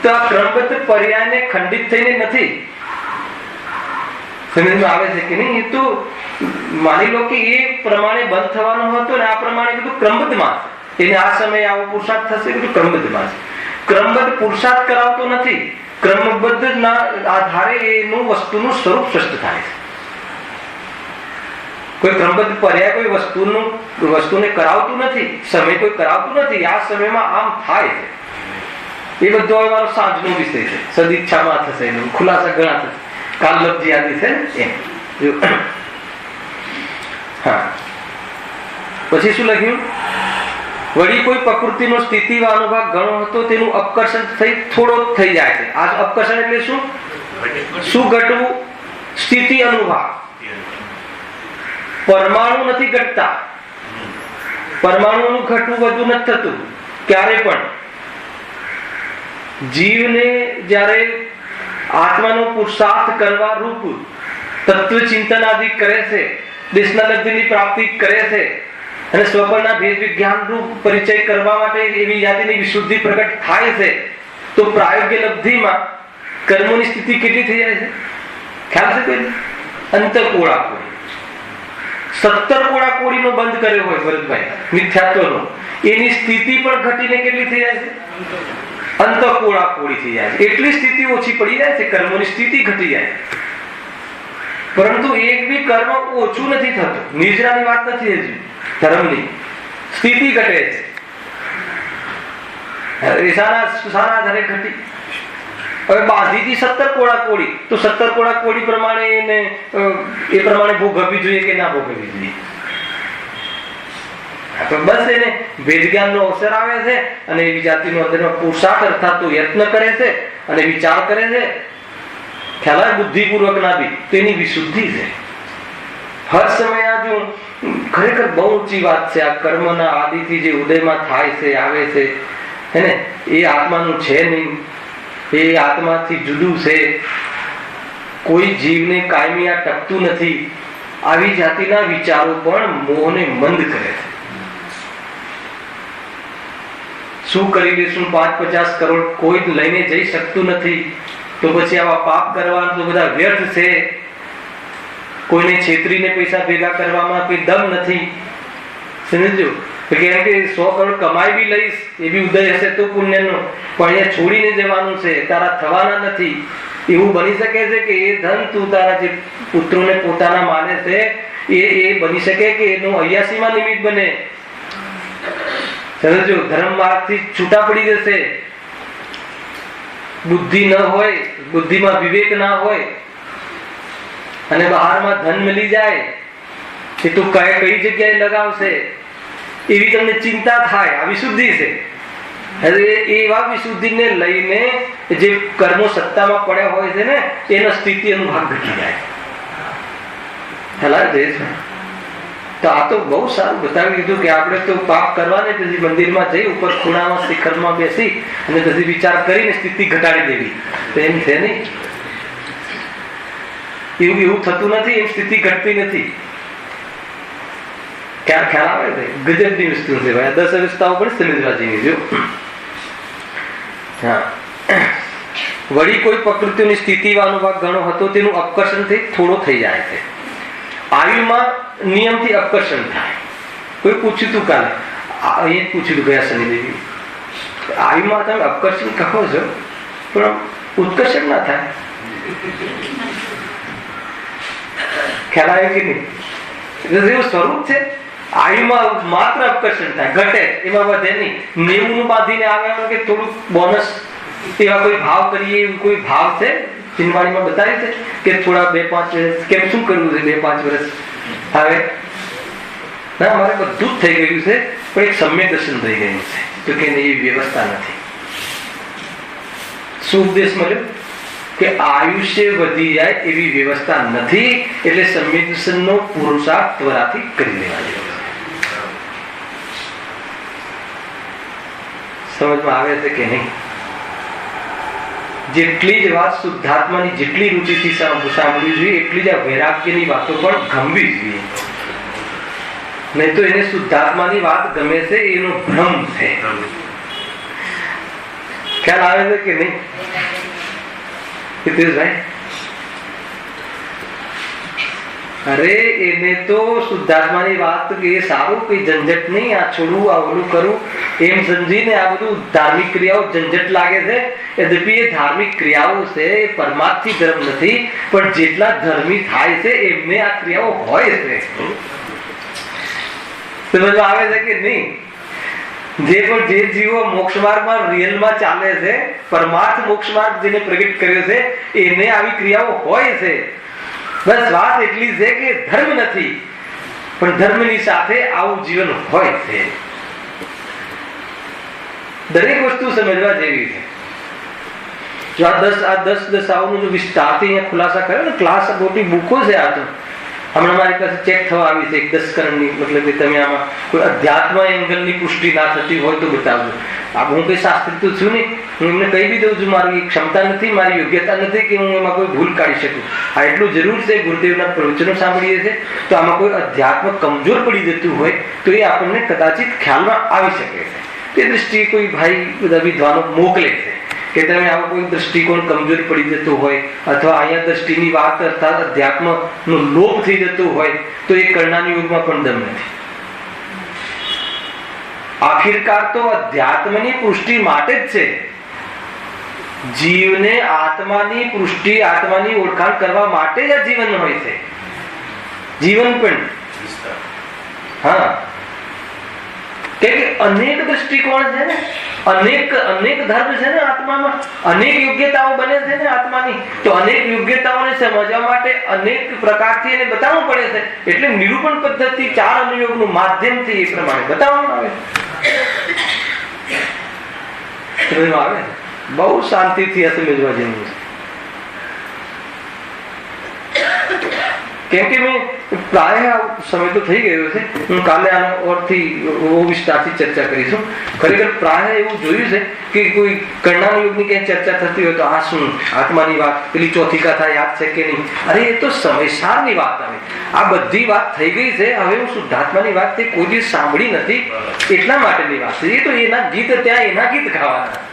તો આ ક્રમબદ્ધ પર્યાયને ખંડિત થઈને નથી, સમજમાં આવે છે કે નહીં? એ તો માની લો કે એ પ્રમાણે બંધ થવાનો હતો ને આ પ્રમાણે બધું ક્રમબદ્ધમાં છે. એને આ સમયે આવો પુરુષાર્થ થશે, બધું ક્રમબદ્ધમાં છે. ક્રમબદ્ધ પુરુષાર્થ કરાવતો નથી, ક્રમબદ્ધ ના આધારે એનું વસ્તુનું સ્વરૂપ સ્પષ્ટ થાય છે. કોઈ ક્રમબદ્ધ પર્યાય કોઈ વસ્તુને કરાવતું નથી, સમય કોઈ કરાવતું નથી. આ સમયમાં આમ થાય છે. એ બધો હવે મારો સાંજનો વિષય છે. સદિચ્છામાં થશે એનો ખુલાસા ઘણા થશે. કાલ લબ્જી આદિ છે એમ. હા, પછી શું લખ્યું? વળી કોઈ પ્રકૃતિનો સ્થિતિમાં અનુભાગ ઘણો હતો તેનું અપકર્ષણ થઈ થોડો થઈ જાય છે. આ અપકર્ષણ એટલે શું? શું ઘટવું? સ્થિતિ અનુભાગ. પરમાણુ નથી ઘટતા, પરમાણુનું ઘટવું બધું નથી થતું ક્યારે પણ. જીવને જ્યારે આત્માનો પુરુષાર્થ કરવા રૂપ તત્વ ચિંતન આદિ કરે છે, દેશનાલબ્ધિની પ્રાપ્તિ કરે છે અને સ્વપનના ભેદ વિજ્ઞાન રૂપ પરિચય કરવા માટે એવી જાતિની વિશુદ્ધિ પ્રગટ થાય છે, તો પ્રાયોગ્ય લબ્ધિમાં કર્મોની સ્થિતિ કેટલી થઈ જાય છે? ખ્યાલ છે કોઈ? અંતકોળા કોળી 17 કોળા કોળીનો બંધ કર્યો હોય ભરતભાઈ મિથ્યાત્વનો, એની સ્થિતિ પણ ઘટીને કેટલી થઈ જાય છે? અંતકોળા કોળી થઈ જાય છે. એટલી સ્થિતિ ઓછી પડી જાય છે, કર્મોની સ્થિતિ ઘટી જાય. પરંતુ એક બી કર્મ ઓછું નથી થતું. નિજરાની વાત નથી હજુ, ધર્મની સ્થિતિ ઘટે છે. સારા આધારે ઘટી. હવે બાંધીથી 17 કોળા કોળી, તો 17 કોળા કોળી પ્રમાણે એને એ પ્રમાણે ભોગવવી જોઈએ કે ના ભોગવવી જોઈએ? તો બસ એને ભેદ જ્ઞાનનો અવસર આવે છે અને એવી જાતિનો અંદરમાં પુરુષાર્થ અર્થાત તો યત્ન કરે છે અને વિચાર કરે છે, ખ્યાલ બુદ્ધિપૂર્વક ના બી, તો એની વિશુદ્ધિ છે. હર સમય આ જો ખરેખર બહુ ઊંચી વાત છે. આ કર્મના આદિથી જે ઉદયમાં થાય છે, આવે છે, હે ને, એ આત્માનું છે નહીં, એ આત્માથી જુદું છે. કોઈ જીવને કાયમી આ ટકતું નથી. આવી જાતિના વિચારો પણ મોહને મંદ કરે છે. શું કરી લેશું? 5-50 કરોડ કોઈ લઈને જઈ શકતું નથી, તો પછી આવા પાપ કરવાના તો બધા વ્યર્થ છે. કોઈને છેતરીને પૈસા ભેગા કરવામાં કોઈ દમ નથી. સમજો? કેમ કે 100 કરોડ કમાઈ બી લઈશ, એ બી ઉદય હશે તો પુણ્યનો, પણ અહીંયા છોડીને જવાનું છે, તારા થવાના નથી. એવું બની શકે છે કે એ ધન તું તારા જે પુત્રોને પોતાના માને છે એ બની શકે કે એનું 88માં નિમિત્ત બને. સમજો? ધર્મ માર્ગથી છૂટા પડી જશે. બુદ્ધિ ન હોય, બુદ્ધિમાં વિવેક ના હોય અને બહારમાં ધન મળી જાય કે તું કઈ જગ્યાએ લગાવશે એવી તમને ચિંતા થાય. આ વિશુદ્ધિ છે. એવા વિશુદ્ધિને લઈને જે કર્મો સત્તામાં પડ્યા હોય છે ને, એનો સ્થિતિ અનુભાગ ઘટી જાય. તો આ તો બહુ સારું બતાવી દીધું કે આપણે તો પાપ કરવાને પછી મંદિરમાં જઈ ઉપર ખૂણામાં શિખરમાં બેસી અને પછી વિચાર કરીને સ્થિતિ ઘટાડી દેવી, તો એમ છે નહીં. એવું થતું નથી. એમ સ્થિતિ ઘટતી નથી. ક્યાં ખ્યાલ આવે છે? ગજબની વસ્તુ છે ભાઈ. 10 અવસ્થાઓ પણ સમજવા જેવી. જો હા, વળી કોઈ પ્રકૃતિની સ્થિતિમાં અનુભાગ ઘણો હતો તેનું અપકર્ષણથી થોડો થઈ જાય છે. આયુમાં નિયમથી અપકર્ષણ થાય. કોઈ પૂછ્યું તું કાલે, અહીંયા પૂછ્યું તું ગયા શનિદેવી, આયુમાં તમે અપકર્ષણ કહો છો પણ ઉત્કર્ષણ ના થાય. ખ્યાલ આવ્યો કે નહીં? એવું સ્વરૂપ છે. આયુમાં માત્ર અપકર્ષણ થાય, ઘટે, એમાં વધે નહીં. 90 નું બાંધીને આવે કે થોડુંક બોનસ એવા કોઈ ભાવ કરીએ, એવું કોઈ ભાવ છે? ચિનવાણીમાં બતાવે છે કે થોડા 2-5 વર્ષ કેમ શું કરવું છે? 2-5 વર્ષ હવે ના, મારે બધું જ થઈ ગયું છે, પણ એક સમ્યક દર્શન થઈ ગયું છે. તો કે એવી વ્યવસ્થા નથી. શું ઉપદેશ મળ્યો? કે આયુષ્ય વધી જાય એવી વ્યવસ્થા નથી. એટલે સમ્યક દર્શનનો પુરુષાર્થ ત્વરાથી કરી લેવા જેવો. સમજમાં આવે છે કે નહીં? જેટલી જ વાત શુદ્ધાત્માની જેટલી રુચિથી સાંભળવી જોઈએ, એટલી જ આ વૈરાગ્યની વાતો પણ ગમવી જોઈએ. નહીં તો એને શુદ્ધાત્માની વાત ગમે છે એનો ભ્રમ છે. ખ્યાલ આવે છે કે નહીં હિતેશભાઈ? અરે એને તો શુદ્ધાત્માની વાત એ સારું, કઈ ઝંઝટ નહીં, આ છોડવું, આ ઓલું કરું એમ સમજીને આ બધું ધાર્મિક ક્રિયાઓ ઝંઝટ લાગે છે. યદ્યપિ એ ધાર્મિક ક્રિયાઓ છે, એ પરમાર્થી ધર્મ નથી, પણ જેટલા ધર્મી થાય છે એમને આ ક્રિયાઓ હોય છે. સમજમાં આવે છે કે નહીં? જે જીવો મોક્ષ માર્ગમાં રિયલમાં ચાલે છે, પરમાર્થ મોક્ષ માર્ગ જેને પ્રગટ કર્યો છે, એને આવી ક્રિયાઓ હોય છે. બસ વાત એટલી છે કે ધર્મ નથી, પણ ધર્મની સાથે આવું જીવન હોય છે. દરેક વસ્તુ સમજવા જેવી છે. જો આ 10 દશાઓનો જો વિસ્તારથી અહીંયા ખુલાસા કર્યો ને, ક્લાસ મોટી બુકો છે. આ તો હમણાં મારી પાસે ચેક થવા આવી છે 10 કરણની, મતલબ કે તમે આમાં કોઈ અધ્યાત્મ એંગલની પુષ્ટિ ના થતી હોય તો બતાવજો. હું કઈ શાસ્ત્રી તો છું નહીં, હું એમને કહી બી દઉં છું મારી ક્ષમતા નથી, મારી યોગ્યતા નથી કે હું એમાં કોઈ ભૂલ કાઢી શકું. આ એટલું જરૂર છે, ગુરુદેવના પ્રવચનો સાંભળીએ છીએ તો આમાં કોઈ અધ્યાત્મ કમજોર પડી જતું હોય તો એ આપણને કદાચિત ખ્યાલમાં આવી શકે છે. તે દ્રષ્ટિએ કોઈ ભાઈ બધા વિદ્વાનો મોકલે છે કે તમે આવો કોઈ દ્રષ્ટિકોણ કમજોર પડી જતું હોય, અથવા અહીંયા દ્રષ્ટિની વાત અર્થાત અધ્યાત્મનો લોપ થઈ જતો હોય તો એ કરણાની યુગમાં પણ દમ નથી. આખિરકાર તો અધ્યાત્મની પુષ્ટિ માટે જ છે. જીવને આત્માની પુષ્ટિ, આત્માની ઓળખાણ કરવા માટે જ આ જીવન હોય છે. જીવન પણ હા, કે અનેક દ્રષ્ટિકોણ છે ને, અનેક ધર્મ છે ને આત્મામાં, અનેક યોગ્યતાઓ બને છે ને આત્માની. તો અનેક યોગ્યતાઓને સમજવા માટે અનેક પ્રકારથી એને બતાવવું પડે છે. એટલે નિરૂપણ પદ્ધતિ 4 અનુયોગનું માધ્યમથી એ પ્રમાણે બતાવવામાં આવે. બહુ શાંતિથી આ સમજવા જેવું છે. કેમ કે મેં પ્રાય સમય તો થઈ ગયો છે, હું કાલે આનો ઓરથી વિસ્તારથી ચર્ચા કરીશું. ખરેખર પ્રાય એવું જોયું છે કે કોઈ કર્ણાની યુગની ક્યાંય ચર્ચા થતી હોય તો આ શું આત્માની વાત, પેલી ચોથી કથા યાદ છે કે નહીં? અરે એ તો સમયસારની વાત આવે. આ બધી વાત થઈ ગઈ છે. હવે હું શુદ્ધાત્માની વાત તે કોઈ દિવસ સાંભળી નથી, એટલા માટેની વાત છે. એ તો એના ગીત ત્યાં એના ગીત ગાવાના.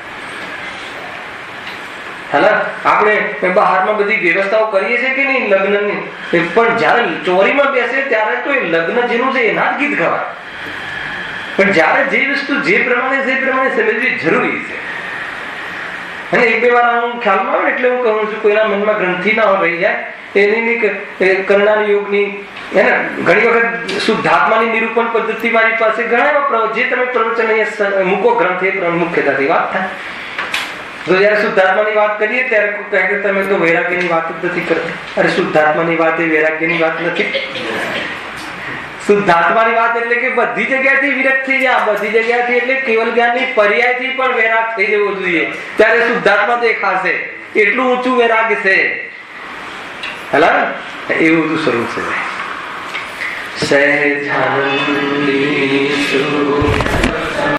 આપણે બહારમાં બધી વ્યવસ્થાઓ કરીએ છીએ કે નહીં લગ્નની, પણ જયારે ચોરીમાં બેસે ત્યારે તો એ લગ્ન જેનું છે એના જ ગીત ગાવા. પણ જયારે જે વસ્તુ જે પ્રમાણે સમજવી જરૂરી છે. અને 1-2 વાર હું ખ્યાલમાં આવે એટલે હું કહું છું, કોઈના મનમાં ગ્રંથિ ના રહી જાય એની કર્ણાની યોગની ઘણી વખત શુદ્ધાત્માની નિરૂપણ પદ્ધતિ મારી પાસે ઘણા એવા જે તમે પ્રવચન અહીંયા મૂકો ગ્રંથ એ મુખ્યતાથી વાત થાય. તો જયારે શુદ્ધાત્માની વાત કરીએ ત્યારે કહે કે તમે તો વૈરાગ્યની વાત જ નથી કરતા. અરે શુદ્ધાત્માની વાત એ વૈરાગ્યની વાત નથી. શુદ્ધાત્માની વાત એટલે કે બધી જગ્યાથી વિરક્ત થઈ જાય. બધી જગ્યાથી એટલે કેવલ જ્ઞાનની પર્યાયથી પણ વૈરાગ થઈ જવો જોઈએ, ત્યારે શુદ્ધાત્મા દેખાશે. એટલું ઊંચું વૈરાગ છે. એવું બધું સ્વરૂપ છે. સહેજાનંદી